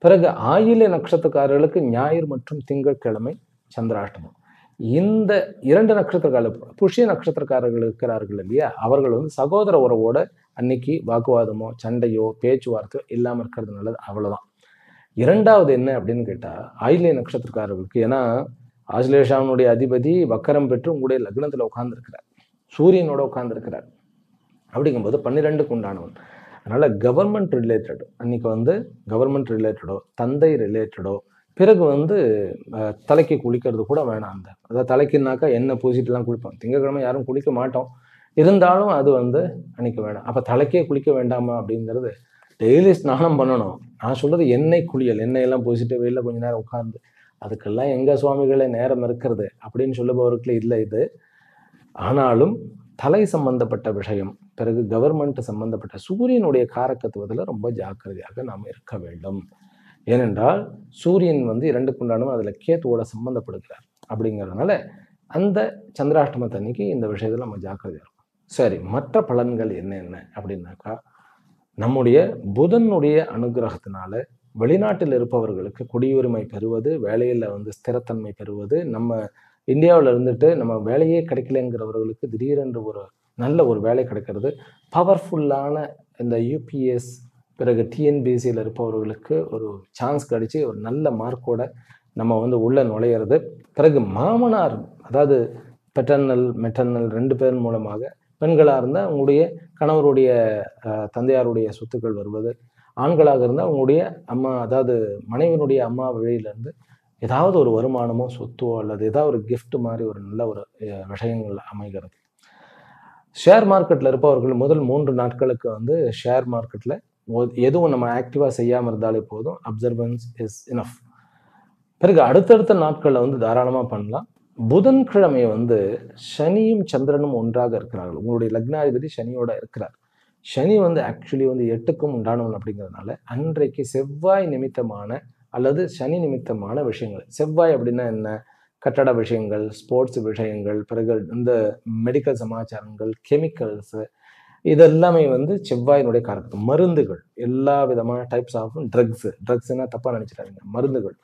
பிறகு ஆயில்ய நட்சத்திரக்காரர்களுக்கு ஞாயிறு மற்றும் திங்கட்கிழமை சந்திராஷ்டமம். இந்த 2 நட்சத்திரக்காரர்கள், புஷ்ய நட்சத்திரக்காரர்கள் இருக்கிறார்கள் இல்லையா, அவர்கள் வந்து சகோதர உறவோட அன்னைக்கு வாக்குவாதமோ சண்டையோ பேச்சுவார்த்தையோ இல்லாமல் இருக்கிறது நல்லது. அவ்வளவுதான். இரண்டாவது என்ன அப்படின்னு கேட்டா, ஆயில்ய நட்சத்திரக்காரர்களுக்கு, ஏன்னா ஆஸ்லேஷாவினுடைய அதிபதி வக்கரம் பெற்று உங்களுடைய லக்னத்துல உட்கார்ந்து இருக்கிறார், சூரியனோட உட்கார்ந்து இருக்கிறார். அப்படிங்கும்போது 12க்கு உண்டானவன். அதனால கவர்மெண்ட் ரிலேட்டட், அன்னைக்கு வந்து கவர்மெண்ட் ரிலேட்டடோ தந்தை ரிலேட்டடோ, பிறகு வந்து தலைக்கு குளிக்கிறது கூட வேணாம். அதாவது தலைக்குனாக்கா எண்ணெய் பூசிட்டுலாம் குளிப்போம், திங்கட்கிழமை யாரும் குளிக்க மாட்டோம், இருந்தாலும் அது வந்து அன்னைக்கு வேணாம். அப்ப தலைக்கே குளிக்க வேண்டாமா அப்படிங்கிறது, டெய்லி ஸ்நானம் பண்ணணும். நான் சொல்றது எண்ணெய் குளியல், எண்ணெய் எல்லாம் பூசிட்டு வெளியில கொஞ்ச நேரம் உட்கார்ந்து, அதுக்கெல்லாம் எங்க சுவாமிகளே நேரம் இருக்கிறது அப்படின்னு சொல்லுபவர்களுக்கு இல்லை இது. ஆனாலும் தலை சம்பந்தப்பட்ட விஷயம், பிறகு கவர்மெண்ட் சம்பந்தப்பட்ட சூரியனுடைய காரகத்துவத்தில் ரொம்ப ஜாக்கிரதையாக நாம் இருக்க வேண்டும். ஏனென்றால் சூரியன் வந்து 2க்கு உண்டானவன், அதில் கேத்துவோட சம்பந்தப்படுகிறார். அப்படிங்கிறதுனால அந்த சந்திராஷ்டமத்தன்னைக்கு இந்த விஷயத்தில் நம்ம ஜாக்கிரதையாக இருக்கும். சரி, மற்ற பலன்கள் என்னென்ன அப்படின்னாக்கா, நம்முடைய புதனுடைய அனுகிரகத்தினால வெளிநாட்டில் இருப்பவர்களுக்கு குடியுரிமை பெறுவது, வேலையில் வந்து ஸ்திரத்தன்மை பெறுவது, நம்ம இந்தியாவில் இருந்துட்டு நம்ம வேலையே கிடைக்கலங்கிறவர்களுக்கு திடீரென்று ஒரு நல்ல ஒரு வேலை கிடைக்கிறது, பவர்ஃபுல்லான இந்த யூபிஎஸ் பிறகு டிஎன்பிசியில் இருப்பவர்களுக்கு ஒரு சான்ஸ் கிடைச்சி ஒரு நல்ல மார்க்கோட நம்ம வந்து உள்ள நுழையிறது, பிறகு மாமனார் அதாவது பெட்டர்னல் மெட்டர்னல் 2 பேர் மூலமாக, பெண்களாக இருந்தால் உங்களுடைய கணவருடைய தந்தையாருடைய சொத்துக்கள் வருவது, ஆண்களாக இருந்தால் உங்களுடைய அம்மா அதாவது மனைவியினுடைய அம்மா வழியிலேருந்து ஏதாவது ஒரு வருமானமோ சொத்தோ அல்லது ஏதாவது ஒரு கிஃப்ட் மாதிரி ஒரு நல்ல ஒரு விஷயங்கள் அமைகிறது. ஷேர் மார்க்கெட்டில் இருப்பவர்கள் முதல் 3 நாட்களுக்கு வந்து ஷேர் மார்க்கெட்டில் எதுவும் நம்ம ஆக்டிவாக செய்யாமல் இருந்தாலே போதும், அப்சர்வன்ஸ் இஸ் இனஃப். பிறகு அடுத்தடுத்த நாட்களில் வந்து தாராளமாக பண்ணலாம். புதன்கிழமை வந்து சனியும் சந்திரனும் ஒன்றாக இருக்கிறார்கள். உங்களுடைய லக்னாதிபதி சனியோட இருக்கிறார். சனி வந்து ஆக்சுவலி வந்து 8க்கும் உண்டானவன் அப்படிங்கிறதுனால அன்றைக்கு செவ்வாய் நிமித்தமான அல்லது சனி நிமித்தமான விஷயங்கள், செவ்வாய் அப்படின்னா என்ன, கட்டட விஷயங்கள், ஸ்போர்ட்ஸ் விஷயங்கள், பிறகு இந்த மெடிக்கல் சமாச்சாரங்கள், கெமிக்கல்ஸ், இதெல்லாமே வந்து செவ்வாயினுடைய காரகம். மருந்துகள், எல்லா விதமான டைப்ஸ் ஆஃப் ட்ரக்ஸ்னா தப்பா நினைச்சிட்டாங்க, மருந்துகள்.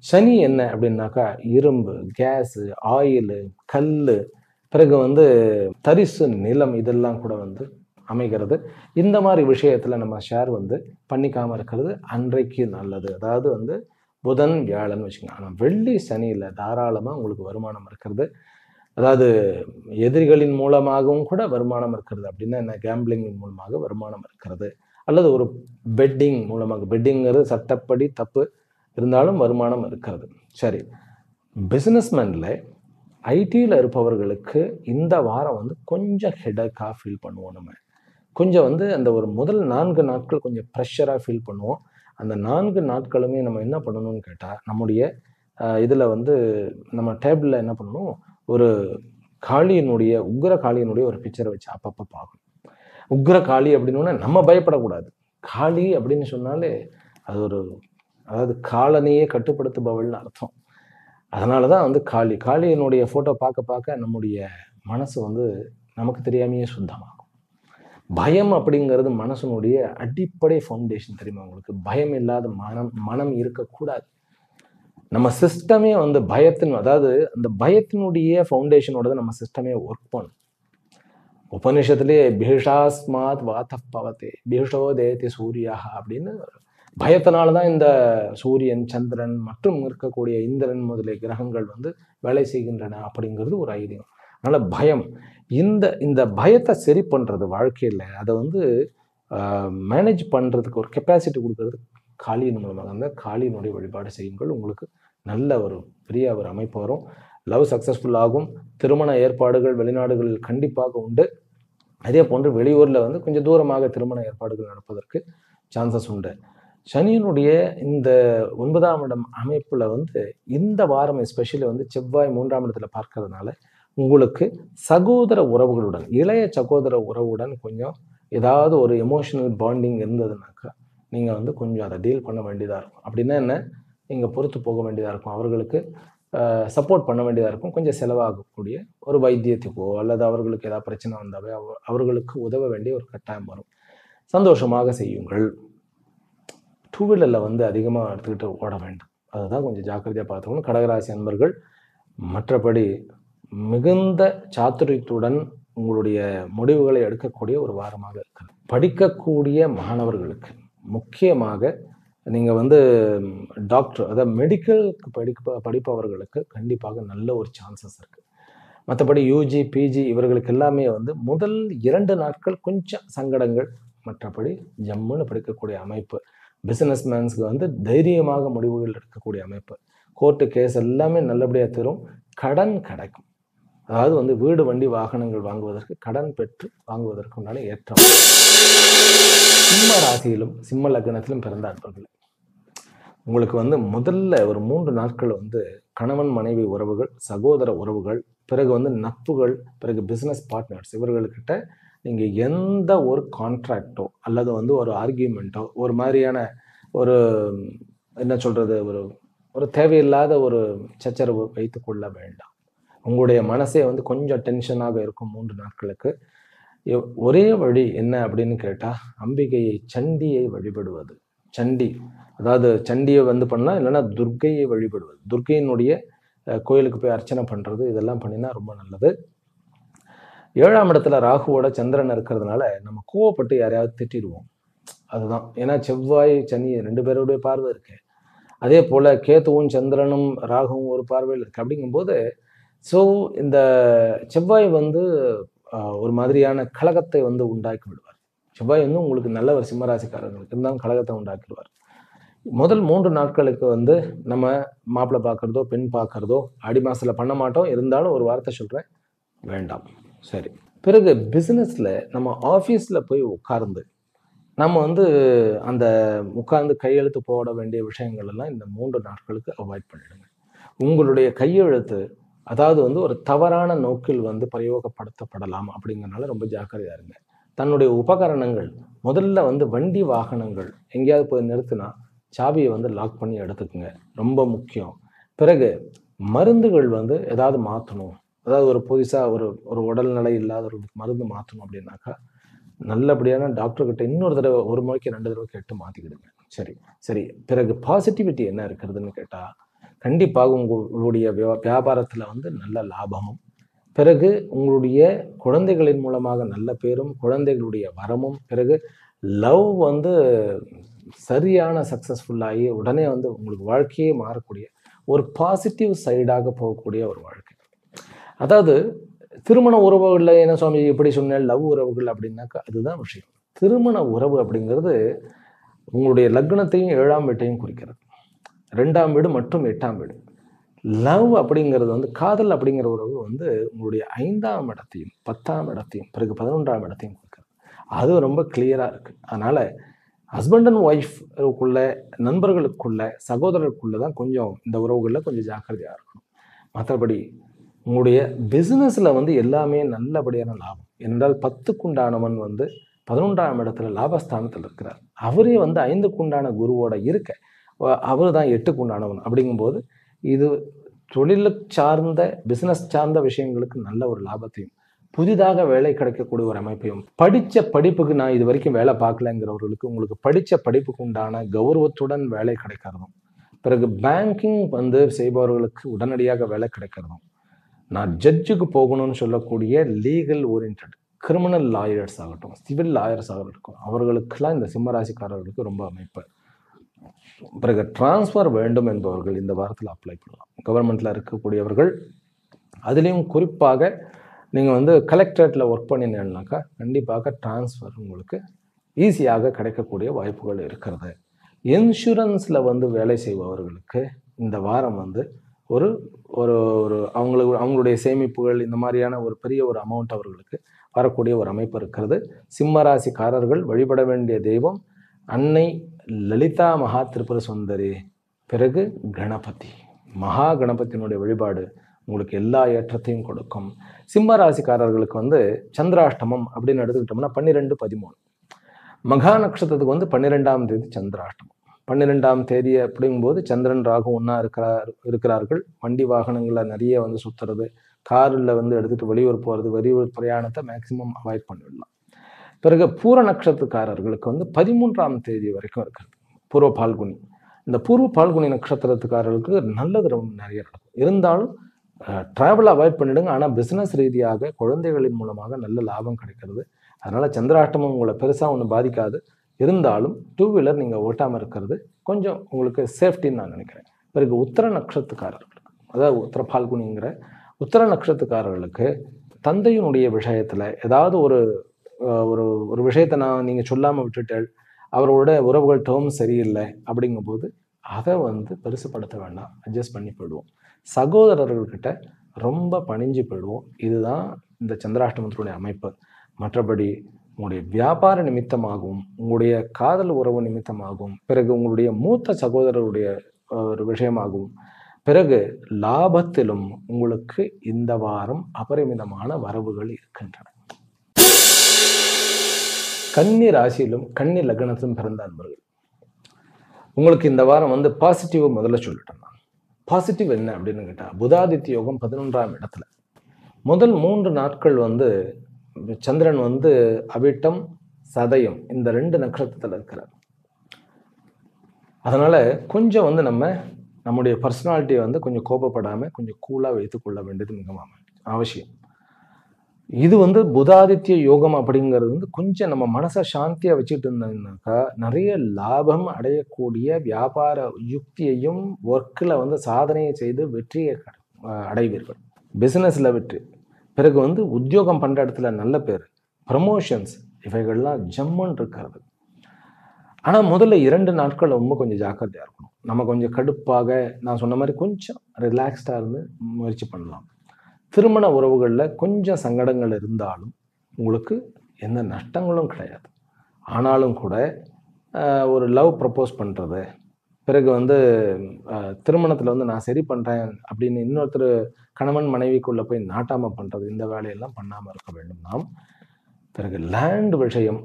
சனி என்ன அப்படின்னாக்கா இரும்பு, கேஸு, ஆயிலு, கல்லு, பிறகு வந்து தரிசு நிலம், இதெல்லாம் கூட வந்து அமைகிறது. இந்த மாதிரி விஷயத்துல நம்ம ஷேர் வந்து பண்ணிக்காம இருக்கிறது அன்றைக்கு நல்லது. அதாவது வந்து புதன் வியாழன் வச்சுக்கோங்க. ஆனால் வெள்ளி சனியில் தாராளமாக உங்களுக்கு வருமானம் இருக்கிறது. அதாவது எதிரிகளின் மூலமாகவும் கூட வருமானம் இருக்கிறது. அப்படின்னா என்ன, கேம்பிளிங்கின் மூலமாக வருமானம் இருக்கிறது, அல்லது ஒரு பெட்டிங் மூலமாக, பெட்டிங்கிறது சட்டப்படி தப்பு இருந்தாலும் வருமானம் இருக்கிறது. சரி, பிஸ்னஸ்மேனில் ஐடியில் இருப்பவர்களுக்கு இந்த வாரம் வந்து கொஞ்சம் ஹெடக்காக ஃபீல் பண்ணுவோம். நம்ம கொஞ்சம் வந்து அந்த ஒரு முதல் 4 நாட்கள் கொஞ்சம் ப்ரெஷராக ஃபீல் பண்ணுவோம். அந்த 4 நாட்களுமே நம்ம என்ன பண்ணணும்னு கேட்டால், நம்முடைய இதில் வந்து நம்ம டேபிளில் என்ன பண்ணணும், ஒரு காளியினுடைய உக்ர காளியினுடைய ஒரு பிக்சரை வச்சு அப்பப்போ பார்க்கணும். உக்ர காளி அப்படின்னா நம்ம பயப்படக்கூடாது. காளி அப்படின்னு சொன்னாலே அது ஒரு, அதாவது காலனையே கட்டுப்படுத்துபவள்னு அர்த்தம். அதனால தான் வந்து காளியினுடைய ஃபோட்டோ பார்க்க பார்க்க நம்முடைய மனசு வந்து நமக்கு தெரியாமையே சுத்தமாகும். பயம் அப்படிங்கிறது மனசனுடைய அடிப்படை ஃபவுண்டேஷன், தெரியுமா உங்களுக்கு? பயம் இல்லாத மனம் இருக்கக்கூடாது. நம்ம சிஸ்டமே வந்து அதாவது அந்த பயத்தினுடைய ஃபவுண்டேஷனோட நம்ம சிஸ்டமே ஒர்க் பண்ணும். உபநிஷத்துலேயே பீஷாஸ்மாத் வாத பவத்தே பீஷோ தேதி சூரியா அப்படின்னு, பயத்தினால்தான் இந்த சூரியன், சந்திரன் மற்றும் இருக்கக்கூடிய இந்திரன் முதலிய கிரகங்கள் வந்து வேலை செய்கின்றன அப்படிங்கிறது ஒரு ஐதீகம். அதனால பயம், இந்த பயத்தை சரி பண்றது வாழ்க்கையில், அதை வந்து மேனேஜ் பண்றதுக்கு ஒரு கெப்பாசிட்டி கொடுக்கறது காளியின் மூலமாக. அந்த காளியினுடைய வழிபாடு செய்யுங்கள், உங்களுக்கு நல்ல ஒரு பெரிய ஒரு அமைப்பு வரும். லவ் சக்சஸ்ஃபுல் ஆகும். திருமண ஏற்பாடுகள் வெளிநாடுகளில் கண்டிப்பாக உண்டு. அதே போன்று வெளியூர்ல வந்து கொஞ்சம் தூரமாக திருமண ஏற்பாடுகள் நடப்பதற்கு சான்சஸ் உண்டு. சனியினுடைய இந்த 9ஆம் இடம் அமைப்புல வந்து இந்த வாரம் எஸ்பெஷலி வந்து செவ்வாய் 3ஆம் இடத்துல பார்க்கறதுனால உங்களுக்கு சகோதர உறவுகளுடன், இளைய சகோதர உறவுடன் கொஞ்சம் ஏதாவது ஒரு எமோஷனல் பாண்டிங் இருந்ததுனாக்கா நீங்க வந்து கொஞ்சம் அதை டீல் பண்ண வேண்டியதா இருக்கும். அப்படின்னா என்ன, நீங்க பொறுத்து போக வேண்டியதா இருக்கும், அவர்களுக்கு சப்போர்ட் பண்ண வேண்டியதா இருக்கும். கொஞ்சம் செலவாகக்கூடிய ஒரு வைத்தியத்துக்கோ அல்லது அவர்களுக்கு ஏதாவது பிரச்சனை வந்தாவே அவர்களுக்கு உதவ வேண்டிய ஒரு கட்டாயம் வரும். சந்தோஷமாக செய்யுங்கள். 2 வீலரில் வந்து அதிகமாக எடுத்துக்கிட்டு ஓட வேண்டாம், அதுதான் கொஞ்சம் ஜாக்கிரதையாக பார்த்துக்கணும் கடகராசி அன்பர்கள். மற்றபடி மிகுந்த சாத்துரியத்துடன் உங்களுடைய முடிவுகளை எடுக்கக்கூடிய ஒரு வாரமாக இருக்கிறது. படிக்கக்கூடிய மாணவர்களுக்கு முக்கியமாக நீங்கள் வந்து டாக்டர், அதாவது மெடிக்கலுக்கு படிப்பவர்களுக்கு கண்டிப்பாக நல்ல ஒரு சான்சஸ் இருக்குது. மற்றபடி யூஜி, பிஜி இவர்களுக்கு எல்லாமே வந்து முதல் 2 நாட்கள் கொஞ்சம் சங்கடங்கள், மற்றபடி ஜம்முன்னு படிக்கக்கூடிய அமைப்பு. பிஸ்னஸ் மேன்ஸ்க்கு வந்து தைரியமாக முடிவுகள் எடுக்கக்கூடிய அமைப்பு. கோர்ட்டு கேஸ் எல்லாமே நல்லபடியாக தரும். கடன் கிடைக்கும். அதாவது வந்து வீடு, வண்டி, வாகனங்கள் வாங்குவதற்கு கடன் பெற்று வாங்குவதற்கு உண்டான ஏற்றம். சிம்ம ராசியிலும் சிம்ம லக்னத்திலும் பிறந்த அன்பர்கள், உங்களுக்கு வந்து முதல்ல ஒரு 3 நாட்கள் வந்து கணவன் மனைவி உறவுகள், சகோதர உறவுகள், பிறகு வந்து நட்புகள், பிறகு பிஸ்னஸ் பார்ட்னர்ஸ் இவர்கள்கிட்ட நீங்கள் எந்த ஒரு கான்ட்ராக்டோ அல்லது வந்து ஒரு ஆர்கியூமெண்ட்டோ ஒரு மாதிரியான ஒரு என்ன சொல்கிறது, ஒரு ஒரு தேவையில்லாத ஒரு சச்சரவு வைத்து கொள்ள வேண்டாம். உங்களுடைய மனசே வந்து கொஞ்சம் டென்ஷனாக இருக்கும் 3 நாட்களுக்கு. ஒரே வழி என்ன அப்படின்னு கேட்டால், அம்பிகையை, சண்டியை வழிபடுவது. சண்டி, அதாவது சண்டியை வந்து பண்ணலாம், இல்லைன்னா துர்க்கையை வழிபடுவது. துர்க்கையினுடைய கோயிலுக்கு போய் அர்ச்சனை பண்ணுறது, இதெல்லாம் பண்ணினா ரொம்ப நல்லது. 7ஆம் இடத்துல ராகுவோட சந்திரன் இருக்கிறதுனால நம்ம கோவப்பட்டு யாரையாவது திட்டிடுவோம். அதுதான். ஏன்னா செவ்வாய் சனி 2 பேருடைய பார்வை இருக்கு. அதே போல் கேத்துவும் சந்திரனும் ராகுவும் ஒரு பார்வையில் இருக்கு. அப்படிங்கும்போது ஸோ இந்த செவ்வாய் வந்து ஒரு மாதிரியான கலகத்தை வந்து உண்டாக்கி விடுவார். செவ்வாய் வந்து உங்களுக்கு நல்ல ஒரு சிம்மராசிக்காரர்களுக்கு இருந்தாலும் கலகத்தை உண்டாக்கிடுவார். முதல் 3 நாட்களுக்கு வந்து நம்ம மாப்பிள்ளை பார்க்குறதோ பெண் பார்க்குறதோ ஆடி மாதத்தில் பண்ண மாட்டோம். இருந்தாலும் ஒரு வார்த்தை சொல்கிறேன், வேண்டாம். சரி. பிறகு பிஸ்னஸில் நம்ம ஆஃபீஸில் போய் உட்கார்ந்து நம்ம வந்து அந்த உட்கார்ந்து கையெழுத்து போட வேண்டிய விஷயங்கள் எல்லாம் இந்த 3 நாட்களுக்கு அவாய்ட் பண்ணிடுங்க. உங்களுடைய கையெழுத்து அதாவது வந்து ஒரு தவறான நோக்கில் வந்து பிரயோகப்படுத்தப்படலாம். அப்படிங்கிறனால ரொம்ப ஜாக்கிரதையா இருங்க. தன்னுடைய உபகரணங்கள் முதல்ல வந்து வண்டி வாகனங்கள் எங்கேயாவது போய் நிறுத்தினா சாவியை வந்து லாக் பண்ணி எடுத்துக்குங்க, ரொம்ப முக்கியம். பிறகு மருந்துகள் வந்து ஏதாவது மாற்றணும், அதாவது ஒரு புதுசாக ஒரு உடல்நிலை இல்லாத ஒரு மருந்து மாற்றணும் அப்படின்னாக்கா நல்லபடியான டாக்டர்கிட்ட இன்னொரு தடவை, ஒரு முறைக்கு 2 தடவை கேட்டு மாற்றிக்கிடுங்க. சரி. பிறகு பாசிட்டிவிட்டி என்ன இருக்கிறதுன்னு கேட்டால், கண்டிப்பாக உங்களுடைய வியாபாரத்தில் வந்து நல்ல லாபமும், பிறகு உங்களுடைய குழந்தைகளின் மூலமாக நல்ல பேரும், குழந்தைகளுடைய வரமும், பிறகு லவ் வந்து சரியான சக்ஸஸ்ஃபுல்லாகி உடனே வந்து உங்களுக்கு வாழ்க்கையே மாறக்கூடிய ஒரு பாசிட்டிவ் சைடாக போகக்கூடிய ஒரு வாழ்க்கை. அதாவது திருமண உறவுகளில் என்ன சுவாமி எப்படி சொன்னேன், லவ் உறவுகள் அப்படின்னாக்கா அதுதான் விஷயம். திருமண உறவு அப்படிங்கிறது உங்களுடைய லக்னத்தையும் 7ஆம் வீட்டையும் குறிக்கிறது. 2ஆம் வீடு மற்றும் 8ஆம் வீடு. லவ் அப்படிங்கிறது வந்து காதல் அப்படிங்கிற உறவு வந்து உங்களுடைய 5ஆம் இடத்தையும் 10ஆம் இடத்தையும் பிறகு 11ஆம் இடத்தையும் குறிக்கிறது. அது ரொம்ப கிளியராக இருக்குது. அதனால் ஹஸ்பண்ட் அண்ட் ஒய்ஃப்க்குள்ள, நண்பர்களுக்குள்ள, சகோதரருக்குள்ள தான் கொஞ்சம் இந்த உறவுகளில் கொஞ்சம் ஜாக்கிரதையாக இருக்கணும். மற்றபடி உங்களுடைய பிஸ்னஸில் வந்து எல்லாமே நல்லபடியான லாபம். என்றால் 10க்குண்டானவன் வந்து 11ஆம் இடத்துல லாபஸ்தானத்தில் இருக்கிறார். அவரே வந்து 5க்குண்டான குருவோட இருக்க, அவர் தான் 8க்குண்டானவன். அப்படிங்கும்போது இது தொழிலுக்கு சார்ந்த, பிஸ்னஸ் சார்ந்த விஷயங்களுக்கு நல்ல ஒரு லாபத்தையும், புதிதாக வேலை கிடைக்கக்கூடிய ஒரு அமைப்பையும், படித்த படிப்புக்கு நான் இது வரைக்கும் வேலை பார்க்கலங்கிறவர்களுக்கு உங்களுக்கு படித்த படிப்புக்கு உண்டான கௌரவத்துடன் வேலை கிடைக்கிறதும், பிறகு பேங்கிங் வந்து செய்பவர்களுக்கு உடனடியாக வேலை கிடைக்கிறதும், நான் ஜட்ஜுக்கு போகணும்னு சொல்லக்கூடிய லீகல் ஓரியன்ட் கிரிமினல் லாயர்ஸ் ஆகட்டும், சிவில் லாயர்ஸ் ஆகட்டும், அவர்களுக்கெல்லாம் இந்த சிம்மராசிக்காரர்களுக்கு ரொம்ப அமைப்பு. பிறகு டிரான்ஸ்ஃபர் வேண்டும் என்பவர்கள் இந்த வாரத்தில் அப்ளை பண்ணலாம். கவர்மெண்ட்டில் இருக்கக்கூடியவர்கள், அதுலேயும் குறிப்பாக நீங்கள் வந்து கலெக்டரேட்டில் ஒர்க் பண்ணினீங்கன்னாக்கா கண்டிப்பாக டிரான்ஸ்ஃபர் உங்களுக்கு ஈஸியாக கிடைக்கக்கூடிய வாய்ப்புகள் இருக்கிறது. இன்சூரன்ஸில் வந்து வேலை செய்பவர்களுக்கு இந்த வாரம் வந்து ஒரு ஒரு ஒரு அவங்களுடைய சேமிப்புகள் இந்த மாதிரியான ஒரு பெரிய ஒரு அமௌண்ட் அவர்களுக்கு வரக்கூடிய ஒரு அமைப்பு இருக்கிறது. சிம்மராசிக்காரர்கள் வழிபட வேண்டிய தெய்வம் அன்னை லலிதா மகா திரிபுர சுந்தரி, பிறகு கணபதி. மகா கணபதியினுடைய வழிபாடு உங்களுக்கு எல்லா ஏற்றத்தையும் கொடுக்கும். சிம்ம ராசிக்காரர்களுக்கு வந்து சந்திராஷ்டமம் அப்படின்னு எடுத்துக்கிட்டோம்னா 12, 13 மகா நட்சத்திரத்துக்கு வந்து 12ஆம் தேதி சந்திராஷ்டமம். 12ஆம் தேதி அப்படிங்கும்போது சந்திரன் ராகு ஒன்றா இருக்கிறார்கள். வண்டி வாகனங்களில் நிறைய வந்து சுற்றுறது, காரில் வந்து எடுத்துகிட்டு வெளியூர் போகிறது, வெளியூர் பிரயாணத்தை மேக்சிமம் அவாய்ட் பண்ணிவிடலாம். பிறகு பூர நட்சத்திரக்காரர்களுக்கு வந்து 13ஆம் தேதி வரைக்கும் இருக்கிறது பூர்வ பால்குனி. இந்த பூர்வ பால்குனி நட்சத்திரத்துக்காரர்களுக்கு நல்லது ரொம்ப நிறைய நடக்கும். இருந்தாலும் ட்ராவல் அவாய்ட் பண்ணிடுங்க. ஆனால் பிஸ்னஸ் ரீதியாக குழந்தைகளின் மூலமாக நல்ல லாபம் கிடைக்கிறது. அதனால் சந்திராஷ்டமம் உங்களை பெருசாக ஒன்றும் பாதிக்காது. இருந்தாலும் டூ வீலர் நீங்கள் ஓட்டாமல் இருக்கிறது கொஞ்சம் உங்களுக்கு சேஃப்டின்னு நான் நினைக்கிறேன். பிறகு உத்திர நட்சத்திரக்காரர்களுக்கு, அதாவது உத்திர பால்குனிங்கிற உத்திர நட்சத்திரக்காரர்களுக்கு தந்தையினுடைய விஷயத்தில் ஏதாவது ஒரு ஒரு ஒரு விஷயத்தை நீங்கள் சொல்லாமல் விட்டுட்டேள், அவரோட உறவுகள் டேர்ம் சரியில்லை அப்படிங்கும்போது அதை பெருசுப்படுத்த வேண்டாம், அட்ஜஸ்ட் பண்ணி போயிடுவோம். சகோதரர்கள்கிட்ட ரொம்ப பணிஞ்சு போயிடுவோம். இதுதான் இந்த சந்திராஷ்டமத்தினுடைய அமைப்பு. மற்றபடி உங்களுடைய வியாபார நிமித்தமாகவும், உங்களுடைய காதல் உறவு நிமித்தமாகவும், பிறகு உங்களுடைய மூத்த சகோதரருடைய ஒரு விஷயமாகவும், பிறகு லாபத்திலும் உங்களுக்கு இந்த வாரம் அபரிமிதமான வரவுகள் இருக்கின்றன. கன்னி ராசியிலும் கன்னி லக்னத்திலும் பிறந்த அன்பர்கள், உங்களுக்கு இந்த வாரம் பாசிட்டிவ் முதல்ல சொல்லிட்டேன். நான் பாசிட்டிவ் என்ன அப்படின்னு கேட்டால், புதாதித்ய யோகம் 11ஆம் இடத்துல. முதல் 3 நாட்கள் சந்திரன் அவிட்டம் சதயம் இந்த 2 நட்சத்திரத்தில் இருக்கிறார். அதனால கொஞ்சம் நம்முடைய பர்சனாலிட்டியை கொஞ்சம் கோபப்படாமல் கொஞ்சம் கூலாக வைத்துக்கொள்ள வேண்டியது மிக அவசியம். இது புதாதித்ய யோகம் அப்படிங்கிறது கொஞ்சம் நம்ம மனசை சாந்தியாக வச்சுட்டு இருந்தோம்னாக்கா நிறைய லாபம் அடையக்கூடிய வியாபார யுக்தியையும் ஒர்க்கில் சாதனையை செய்து வெற்றியை அடைவீர்கள். பிஸ்னஸில் வெற்றி, பிறகு உத்தியோகம் பண்ணுற இடத்துல நல்ல பேர், ப்ரமோஷன்ஸ், இவைகள்லாம் ஜம்முன்னு இருக்கிறது. ஆனால் முதல்ல 2 நாட்கள் ரொம்ப கொஞ்சம் ஜாக்கிரதையாக இருக்கணும். நம்ம கொஞ்சம் கடுப்பாக, நான் சொன்ன மாதிரி கொஞ்சம் ரிலாக்ஸ்டாக இருந்து முயற்சி பண்ணலாம். திருமண உறவுகளில் கொஞ்சம் சங்கடங்கள் இருந்தாலும் உங்களுக்கு எந்த நஷ்டங்களும் கிடையாது. ஆனாலும் கூட ஒரு லவ் ப்ரப்போஸ் பண்ணுறது, பிறகு திருமணத்தில் நான் சரி பண்ணுறேன் அப்படின்னு இன்னொருத்தர் கணவன் மனைவிக்குள்ளே போய் நாட்டாமல் பண்ணுறது, இந்த வேலையெல்லாம் பண்ணாமல் இருக்க வேண்டும் நாம். பிறகு லேண்ட் விஷயம்,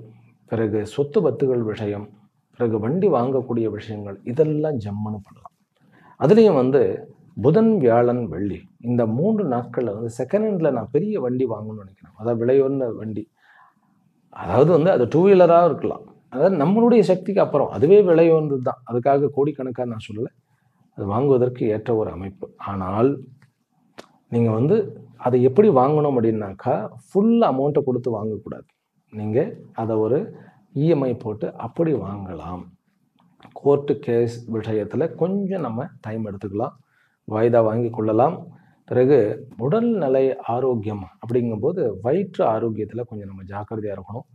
பிறகு சொத்து பத்துகள் விஷயம், பிறகு வண்டி வாங்கக்கூடிய விஷயங்கள், இதெல்லாம் ஜம்முன்னு பண்ணலாம். அதுலேயும் புதன் வியாழன் வெள்ளி இந்த 3 நாட்களில் செகண்ட் ஹேண்டில் நான் பெரிய வண்டி வாங்கணும்னு நினைக்கிறேன். அதாவது விலையுயர்ந்த வண்டி, அதாவது அது 2 வீலராக இருக்கலாம். அதாவது நம்மளுடைய சக்திக்கு அப்புறம் அதுவே விலையுயர்ந்தது தான், அதுக்காக கோடிக்கணக்காக நான் சொல்லலை. அது வாங்குவதற்கு ஏற்ற ஒரு அமைப்பு. ஆனால் நீங்கள் அதை எப்படி வாங்கணும் அப்படின்னாக்கா, ஃபுல் அமௌண்ட்டை கொடுத்து வாங்கக்கூடாது. நீங்கள் அதை ஒரு இஎம்ஐ போட்டு அப்படி வாங்கலாம். கோர்ட்டு கேஸ் விஷயத்தில் கொஞ்சம் நம்ம டைம் எடுத்துக்கலாம், வாய்தா வாங்கி கொள்ளலாம். பிறகு உடல்நிலை ஆரோக்கியம் அப்படிங்கும்போது வயிற்று ஆரோக்கியத்தில் கொஞ்சம் நம்ம ஜாக்கிரதையாக இருக்கணும்.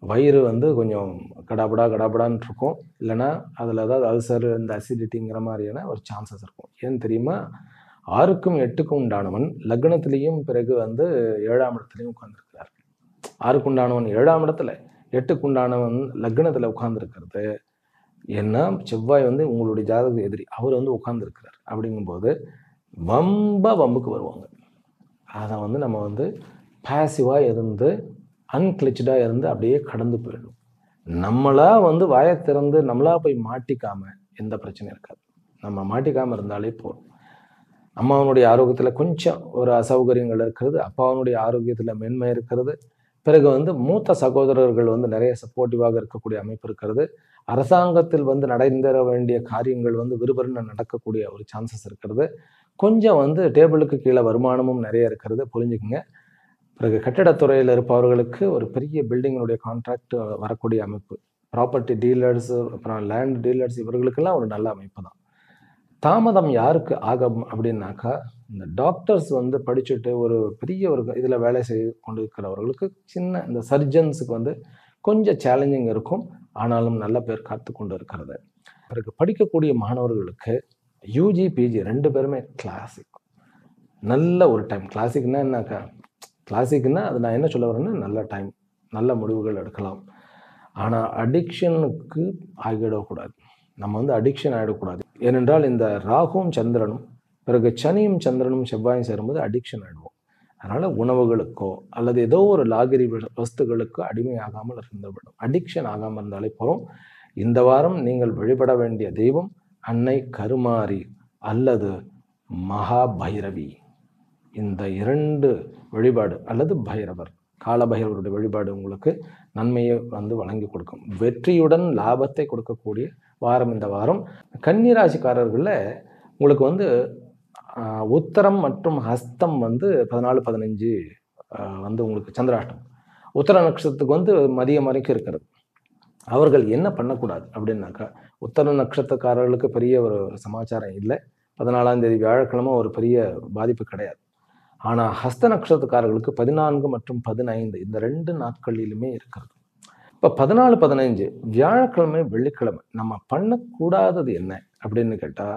வயிறு கொஞ்சம் கடாபடான்னு இருக்கும், இல்லைன்னா அதில் ஏதாவது அல்சர், இந்த அசிடிட்டிங்கிற மாதிரியான ஒரு சான்சஸ் இருக்கும். ஏன்னு தெரியுமா, 6க்கும் 8க்கும் உண்டானவன் லக்னத்திலையும் பிறகு 7ஆம் இடத்துலையும் உட்கார்ந்துருக்கிறார். 6க்கு உண்டானவன் 7ஆம் இடத்துல, 8க்கு உண்டானவன் லக்னத்தில் உட்கார்ந்துருக்கிறது. ஏன்னா செவ்வாய் உங்களுடைய ஜாதக எதிரி, அவர் உட்கார்ந்துருக்கிறார். அப்படிங்கும்போது வம்புக்கு வருவாங்க. அதை நம்ம பாசிவாக இருந்து அன்கிளிச்சாக இருந்து அப்படியே கடந்து போயிடும். நம்மளா வாயை திறந்து நம்மளா போய் மாட்டிக்காம எந்த பிரச்சனையும் இருக்காது. நம்ம மாட்டிக்காமல் இருந்தாலே போதும். அம்மாவனுடைய ஆரோக்கியத்தில் கொஞ்சம் ஒரு அசௌகரியங்கள் இருக்கிறது, அப்பாவனுடைய ஆரோக்கியத்தில் மேன்மை இருக்கிறது. பிறகு மூத்த சகோதரர்கள் நிறைய சப்போர்ட்டிவாக இருக்கக்கூடிய அமைப்பு இருக்கிறது. அரசாங்கத்தில் நடைபெற வேண்டிய காரியங்கள் விறுவிறுன்னு நடக்கக்கூடிய ஒரு சான்சஸ் இருக்கிறது. கொஞ்சம் டேபிளுக்கு கீழே வருமானமும் நிறைய இருக்கிறது, புரிஞ்சுக்குங்க. பிறகு கட்டிடத்துறையில் இருப்பவர்களுக்கு ஒரு பெரிய பில்டிங்கினுடைய கான்ட்ராக்ட் வரக்கூடிய அமைப்பு, ப்ராப்பர்ட்டி டீலர்ஸ், அப்புறம் லேண்ட் டீலர்ஸ், இவர்களுக்கெல்லாம் ஒரு நல்ல அமைப்பு தான். தாமதம் யாருக்கு ஆகும் அப்படின்னாக்கா, இந்த டாக்டர்ஸ் படிச்சுட்டு ஒரு பெரிய ஒரு இதில் வேலை செய்து கொண்டு இருக்கிறவர்களுக்கு, சின்ன இந்த சர்ஜன்ஸுக்கு கொஞ்சம் சேலஞ்சிங் இருக்கும். ஆனாலும் நல்ல பேர் காத்து கொண்டு இருக்கிறது. பிறகு படிக்கக்கூடிய மாணவர்களுக்கு யூஜி பிஜி 2 பேருமே கிளாசிக், நல்ல ஒரு டைம். கிளாசிக்னா என்னக்கா, கிளாசிக்னா அது நான் என்ன சொல்ல வரேன்னா, நல்ல டைம், நல்ல முடிவுகள் எடுக்கலாம். ஆனால் அடிக்ஷனுக்கு ஆகிடக்கூடாது. நம்ம அடிக்ஷன் ஆகிடக்கூடாது. ஏனென்றால் இந்த ராகுவும் சந்திரனும், பிறகு சனியும் சந்திரனும் செவ்வாயும் சேரும்போது அடிக்ஷன் ஆகிடுவோம். அதனால் உணவுகளுக்கோ அல்லது ஏதோ ஒரு லாகிரி வஸ்துகளுக்கோ அடிமையாகாமல் இருந்துவிடும். அடிக்ஷன் ஆகாமல் இருந்தாலே போகிறோம். இந்த வாரம் நீங்கள் வழிபட வேண்டிய தெய்வம் அன்னை கருமாரி அல்லது மகா பைரவி. இந்த 2 வழிபாடு அல்லது பைரவர், கால பைரவருடைய வழிபாடு உங்களுக்கு நன்மையை வழங்கி கொடுக்கும். வெற்றியுடன் லாபத்தை கொடுக்கக்கூடிய வாரம் இந்த வாரம். கன்னி ராசிக்காரர்களில் உங்களுக்கு உத்தரம் மற்றும் ஹஸ்தம் 14, 15 உங்களுக்கு சந்திராஷ்டம். உத்தர நட்சத்திரத்துக்கு மதியம் வரைக்கும் இருக்கிறது. அவர்கள் என்ன பண்ணக்கூடாது அப்படின்னாக்கா, உத்தர நட்சத்திரக்காரர்களுக்கு பெரிய ஒரு சமாச்சாரம் இல்லை. 14ஆம் தேதி வியாழக்கிழமை ஒரு பெரிய பாதிப்பு கிடையாது. ஆனா ஹஸ்த நட்சத்திரக்காரர்களுக்கு 14 மற்றும் 15 இந்த 2 நாட்களிலுமே இருக்கிறது. இப்ப 14, 15 வியாழக்கிழமை, வெள்ளிக்கிழமை நம்ம பண்ணக்கூடாதது என்ன அப்படின்னு கேட்டா,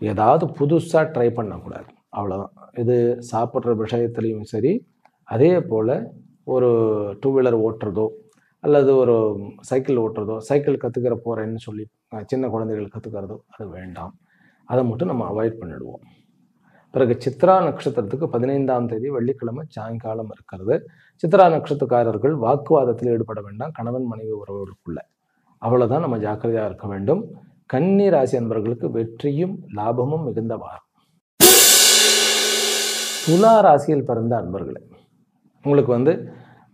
ஏதாவது புதுசா ட்ரை பண்ணக்கூடாது. அவ்வளவுதான். இது சாப்பிடுற விஷயத்திலையும் சரி, அதே போல ஒரு டூ வீலர் ஓட்டுறதோ, அல்லது ஒரு சைக்கிள் ஓட்டுறதோ, சைக்கிள் கத்துக்கிற போறேன்னு சொல்லி சின்ன குழந்தைகள் கத்துக்கிறதோ அது வேண்டாம். அதை மட்டும் நம்ம அவாய்ட் பண்ணிடுவோம். பிறகு சித்ரா நட்சத்திரத்துக்கு 15ஆம் தேதி வெள்ளிக்கிழமை சாயங்காலம் இருக்கிறது. சித்ரா நட்சத்திரக்காரர்கள் வாக்குவாதத்தில் ஈடுபட வேண்டாம், கணவன் மனைவி உறவுகளுக்குள்ள. அவ்வளவுதான், நம்ம ஜாக்கிரதையா இருக்க வேண்டும். கன்னி ராசி அன்பர்களுக்கு வெற்றியும் லாபமும் மிகுந்த வாரம். துலா ராசியில் பிறந்த அன்பர்களே, உங்களுக்கு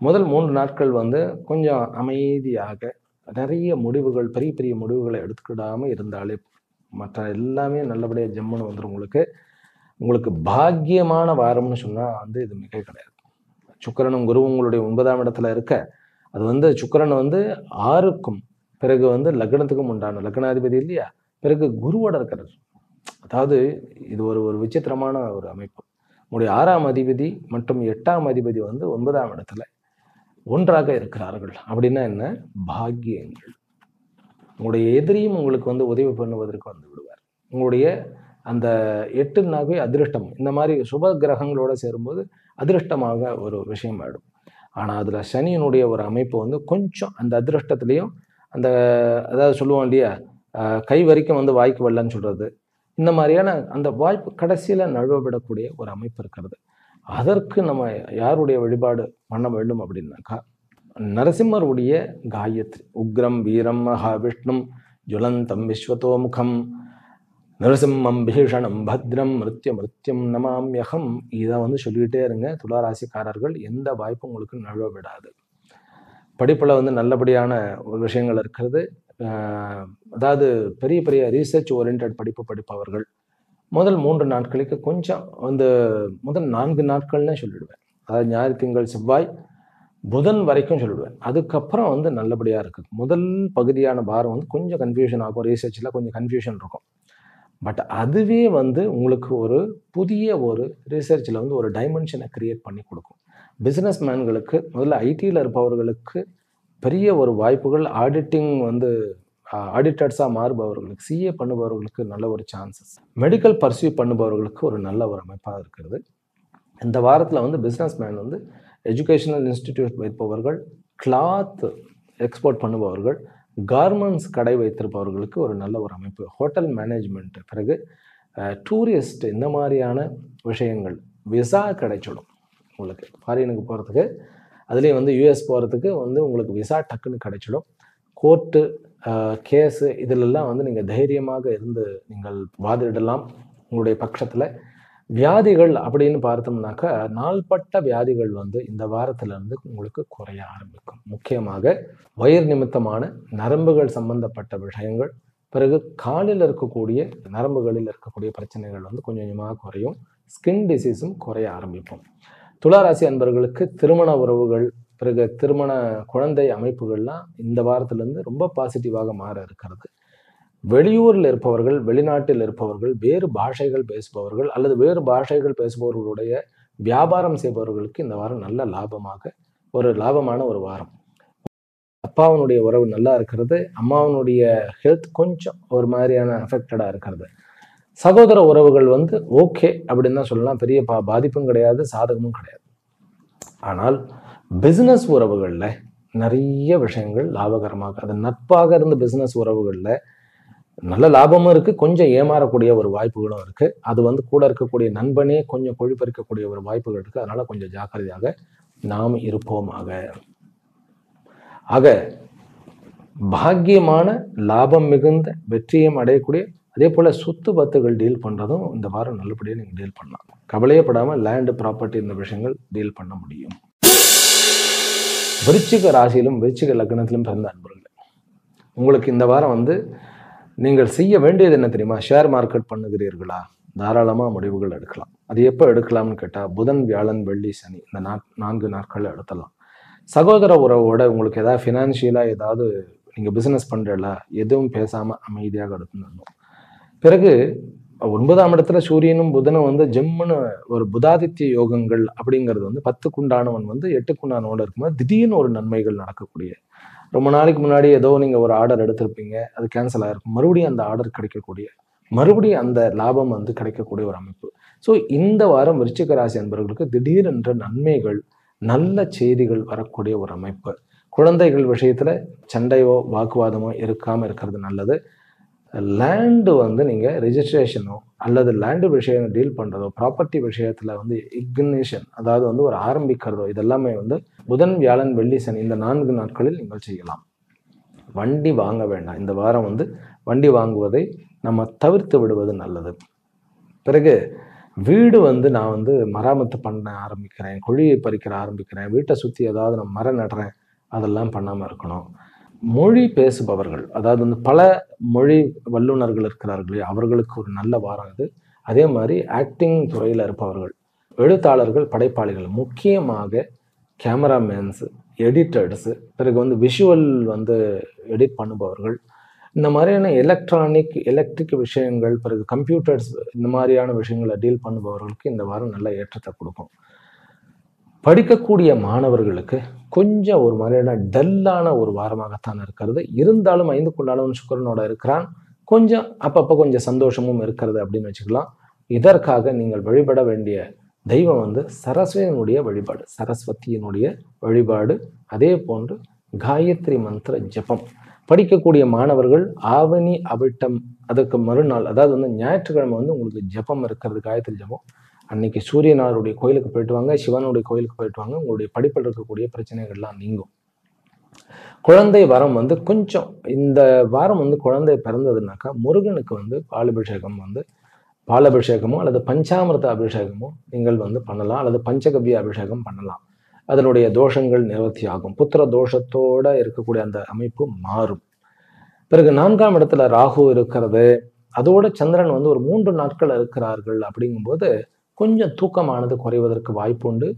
முதல் 3 நாட்கள் கொஞ்சம் அமைதியாக நிறைய முடிவுகள், பெரிய பெரிய முடிவுகளை எடுத்துக்கிடாம இருந்தாலே மற்ற எல்லாமே நல்லபடியாக ஜம்முன்னு வந்துடும். உங்களுக்கு பாக்கியமான வாரம்னு சொன்னா இது மிக கிடையாது. சுக்கிரனும் குருவும் உங்களுடைய 9ஆம் இடத்துல இருக்க, அது சுக்கிரன் 6க்கும் பிறகு லக்னத்துக்கும் உண்டான லக்னாதிபதி இல்லையா, பிறகு குருவோட இருக்கிறது. அதாவது இது ஒரு விசித்திரமான ஒரு அமைப்பு. உங்களுடைய 6ஆம் அதிபதி மற்றும் 8ஆம் அதிபதி 9ஆம் இடத்துல ஒன்றாக இருக்கிறார்கள். அப்படின்னா என்ன? பாக்கியங்கள். உங்களுடைய எதிரியும் உங்களுக்கு உதவி பண்ணுவதற்கு விடுவார். உங்களுடைய அந்த 8னாகவே அதிருஷ்டம், இந்த மாதிரி சுப கிரகங்களோட சேரும்போது அதிருஷ்டமாக ஒரு விஷயம் ஆயிடும். ஆனால் அதில் சனியினுடைய ஒரு அமைப்பு கொஞ்சம் அந்த அதிருஷ்டத்துலேயும் அதாவது சொல்லுவோம் இல்லையா, கை வரைக்கும் வாய்க்கு வரலன்னு சொல்றது, இந்த மாதிரியான அந்த வாய்ப்பு கடைசியில் நழுவவிடக்கூடிய ஒரு அமைப்பு இருக்கிறது. அதற்கு நம்ம யாருடைய வழிபாடு பண்ண வேண்டும் அப்படின்னாக்கா, நரசிம்மருடைய காயத்ரி, உக்ரம் வீரம் மகாவிஷ்ணும் ஜுவலந்தம் விஸ்வதோமுகம் நரசிம்மம் பீஷணம் பத்ரம் மிருத்யம் நமாம்யகம். இதை சொல்லிக்கிட்டே இருங்க. துளாராசிக்காரர்கள் எந்த வாய்ப்பும் உங்களுக்கு நழுவ விடாது. படிப்பில் நல்லபடியான ஒரு விஷயங்கள் இருக்கிறது. அதாவது பெரிய பெரிய ரீசர்ச் ஓரியன்ட் படிப்பு படிப்பவர்கள் முதல் 3 நாட்களுக்கு கொஞ்சம் முதல் 4 நாட்கள்னே சொல்லிடுவேன். அதாவது ஞாயிறு திங்கள் செவ்வாய் புதன் வரைக்கும் சொல்லிடுவேன். அதுக்கப்புறம் நல்லபடியாக இருக்குது. முதல் பகுதியான வாரம் கொஞ்சம் கன்ஃபியூஷன் ஆகும். ரீசர்ச்சில் கொஞ்சம் கன்ஃபியூஷன் இருக்கும். பட் அதுவே உங்களுக்கு ஒரு புதிய ஒரு ரிசர்ச்சில் ஒரு டைமென்ஷனை கிரியேட் பண்ணி கொடுக்கும். பிஸ்னஸ் மேன்களுக்கு, முதல்ல ஐடியில் இருப்பவர்களுக்கு பெரிய ஒரு வாய்ப்புகள், ஆடிட்டிங் ஆடிட்டர்ஸாக மாறுபவர்களுக்கு, சிஏ பண்ணுபவர்களுக்கு நல்ல ஒரு சான்சஸ், மெடிக்கல் பர்சியூ பண்ணுபவர்களுக்கு ஒரு நல்ல ஒரு அமைப்பாக இருக்கிறது. இந்த வாரத்தில் பிஸ்னஸ் மேன் எஜுகேஷனல் இன்ஸ்டிடியூட் வைப்பவர்கள், கிளாத் எக்ஸ்போர்ட் பண்ணுபவர்கள், கார்மெண்ட்ஸ் கடை வைத்திருப்பவர்களுக்கு ஒரு நல்ல ஒரு அமைப்பு, ஹோட்டல் மேனேஜ்மெண்ட், பிறகு டூரிஸ்ட், இந்த மாதிரியான விஷயங்கள், விசா கிடைச்சிடும் உங்களுக்கு ஃபாரினுக்கு போகிறதுக்கு. அதுலேயும் யூஎஸ் போகிறதுக்கு உங்களுக்கு விசா டக்குன்னு கிடைச்சிடும். கோர்ட்டு கேஸு இதிலெல்லாம் நீங்கள் தைரியமாக இருந்து நீங்கள் வாதிடலாம் உங்களுடைய பட்சத்தில். வியாதிகள் அப்படின்னு பார்த்தோம்னாக்கா, நாள்பட்ட வியாதிகள் இந்த வாரத்திலிருந்து உங்களுக்கு குறைய ஆரம்பிக்கும். முக்கியமாக வயிறு நிமித்தமான நரம்புகள் சம்பந்தப்பட்ட விஷயங்கள், பிறகு காலில் இருக்கக்கூடிய நரம்புகளில் இருக்கக்கூடிய பிரச்சனைகள் கொஞ்சம் கொஞ்சமாக குறையும். ஸ்கின் டிசீஸும் குறைய ஆரம்பிக்கும். துளாராசி அன்பர்களுக்கு திருமண உறவுகள், பிறகு திருமண குழந்தை அமைப்புகள்லாம் இந்த வாரத்திலிருந்து ரொம்ப பாசிட்டிவாக மாற இருக்கிறது. வெளியூரில் இருப்பவர்கள், வெளிநாட்டில் இருப்பவர்கள், வேறு பாஷைகள் பேசுபவர்கள் அல்லது வேறு பாஷைகள் பேசுபவர்களுடைய வியாபாரம் செய்பவர்களுக்கு இந்த வாரம் நல்ல லாபமான ஒரு வாரம். அப்பாவினுடைய உறவு நல்லா இருக்கிறது. அம்மாவினுடைய ஹெல்த் கொஞ்சம் ஒரு மாதிரியான அஃபெக்டடாக இருக்கிறது. சகோதர உறவுகள் ஓகே அப்படின்னு தான் சொல்லலாம். பெரிய பாதிப்பும் கிடையாது, சாதகமும் கிடையாது. ஆனால் பிஸ்னஸ் உறவுகளில் நிறைய விஷயங்கள் லாபகரமாக, அது நட்பாக இருந்த பிஸ்னஸ் உறவுகளில் நல்ல லாபமும் இருக்குது, கொஞ்சம் ஏமாறக்கூடிய ஒரு வாய்ப்புகளும் இருக்குது. அது கூட இருக்கக்கூடிய நண்பனே கொஞ்சம் கொழிப்பறிக்கக்கூடிய ஒரு வாய்ப்புகள் இருக்குது. அதனால் கொஞ்சம் ஜாக்கிரதையாக நாம் இருப்போமாக. ஆக பாக்கியமான லாபம் மிகுந்த வெற்றியும் அடையக்கூடிய, அதே போல் சொத்து பத்துகள் டீல் பண்ணுறதும் இந்த வாரம் நல்லபடியாக நீங்கள் டீல் பண்ணலாம். கவலையப்படாமல் லேண்டு ப்ராப்பர்ட்டி இந்த விஷயங்கள் டீல் பண்ண முடியும். விருச்சிக ராசியிலும் விருச்சிக லக்னத்திலும் பிறந்த அன்பர்கள், உங்களுக்கு இந்த வாரம் நீங்கள் செய்ய வேண்டியது என்ன தெரியுமா? ஷேர் மார்க்கெட் பண்ணுகிறீர்களா? தாராளமாக முடிவுகள் எடுக்கலாம். அது எப்போ எடுக்கலாம்னு கேட்டால், புதன் வியாழன் வெள்ளி சனி இந்த 4 நாட்களில் எடுத்துடலாம். சகோதர உறவோட உங்களுக்கு ஏதாவது ஃபினான்ஷியலாக ஏதாவது நீங்க பிசினஸ் பண்றல எதுவும் பேசாம அமைதியாக எடுத்துடணும். பிறகு 9ஆம் இடத்துல சூரியனும் புதனும் வந்து ஜெம்முன்னு ஒரு புதாதித்ய யோகங்கள் அப்படிங்கிறது வந்து 10க்குண்டானவன் வந்து 8க்குண்டானவோட இருக்கும்போது திடீர்னு ஒரு நன்மைகள் நடக்கக்கூடிய, ரொம்ப நாளைக்கு முன்னாடி ஏதோ நீங்க ஒரு ஆர்டர் எடுத்திருப்பீங்க, அது கேன்சல் ஆயிருக்கும், மறுபடியும் அந்த ஆர்டர் கிடைக்கக்கூடிய, மறுபடியும் அந்த லாபம் வந்து கிடைக்கக்கூடிய ஒரு அமைப்பு. ஸோ இந்த வாரம் விருச்சிக ராசி அன்பர்களுக்கு திடீரென்ற நன்மைகள், நல்ல செய்திகள் வரக்கூடிய ஒரு அமைப்பு. குழந்தைகள் விஷயத்துல சண்டையோ வாக்குவாதமோ இருக்காம இருக்கிறது நல்லது. லேண்டு வந்து நீங்க ரெஜிஸ்ட்ரேஷனோ அல்லது லேண்டு விஷயம் டீல் பண்றதோ, ப்ராப்பர்ட்டி விஷயத்துல வந்து இக்னிஷன், அதாவது வந்து ஒரு ஆரம்பிக்கிறதோ, இதெல்லாமே வந்து புதன் வியாழன் வெள்ளி சனி இந்த 4 நாட்களில் நீங்கள் செய்யலாம். வண்டி வாங்க வேண்டாம். இந்த வாரம் வந்து வண்டி வாங்குவதை நம்ம தவிர்த்து விடுவது நல்லது. பிறகு வீடு வந்து நான் வந்து மராமத்து பண்ண ஆரம்பிக்கிறேன், குழியை பறிக்கிற ஆரம்பிக்கிறேன், வீட்டை சுற்றி ஏதாவது நான் மரம் நடுறேன், அதெல்லாம் பண்ணாமல் இருக்கணும். மொழி பேசுபவர்கள், அதாவது வந்து பல மொழி வல்லுநர்கள் இருக்கிறார்களே, அவர்களுக்கு ஒரு நல்ல வாரம் இது. அதே மாதிரி ஆக்டிங் துறையில் இருப்பவர்கள், எழுத்தாளர்கள், படைப்பாளிகள், முக்கியமாக கேமராமேன்ஸ், எடிட்டர்ஸ், பிறகு வந்து விஷுவல் வந்து எடிட் பண்ணுபவர்கள், இந்த மாதிரியான எலக்ட்ரிக் விஷயங்கள், பிறகு கம்ப்யூட்டர்ஸ், இந்த மாதிரியான விஷயங்களை டீல் பண்ணுபவர்களுக்கு இந்த வாரம் நல்ல ஏற்றத்தை கொடுக்கும். படிக்கக்கூடிய மாணவர்களுக்கு கொஞ்சம் ஒரு மாதிரியான டல்லான ஒரு வாரமாகத்தான் இருக்கிறது. இருந்தாலும் 5க்குண்டானவன் சுக்கிரனோட இருக்கிறான், கொஞ்சம் அப்பப்போ கொஞ்சம் சந்தோஷமும் இருக்கிறது அப்படின்னு வச்சுக்கலாம். இதற்காக நீங்கள் வழிபட வேண்டிய தெய்வம் வந்து சரஸ்வதியினுடைய வழிபாடு, சரஸ்வதியினுடைய வழிபாடு. அதே போன்று காயத்ரி மந்திர ஜபம். படிக்கக்கூடிய மாணவர்கள் ஆவணி அவிட்டம் அதுக்கு மறுநாள், அதாவது வந்து ஞாயிற்றுக்கிழமை வந்து உங்களுக்கு ஜபம் இருக்கிறது, காயத்ரி ஜபம். அன்னைக்கு சூரியனாருடைய கோயிலுக்கு போயிட்டு வாங்க, சிவனுடைய கோயிலுக்கு போயிட்டு வாங்க, உங்களுடைய படிப்பில் இருக்கக்கூடிய பிரச்சனைகள்லாம் நீங்கும். குழந்தை வரம் வந்து கொஞ்சம் இந்த வாரம் வந்து குழந்தை பிறந்ததுனாக்கா முருகனுக்கு வந்து பாலபிஷேகமோ அல்லது பஞ்சாமிர்த அபிஷேகமோ நீங்கள் வந்து பண்ணலாம், அல்லது பஞ்சகவ்ய அபிஷேகம் பண்ணலாம். அதனுடைய தோஷங்கள் நிவர்த்தி ஆகும். புத்திர தோஷத்தோட இருக்கக்கூடிய அந்த அமைப்பு மாறும். பிறகு 4ஆம் இடத்துல ராகு இருக்கிறது, அதோட சந்திரன் வந்து ஒரு 3 நாட்கள் இருக்கிறார்கள். அப்படிங்கும்போது கொஞ்சம் தூக்கமானது குறைவதற்கு வாய்ப்பு உண்டு.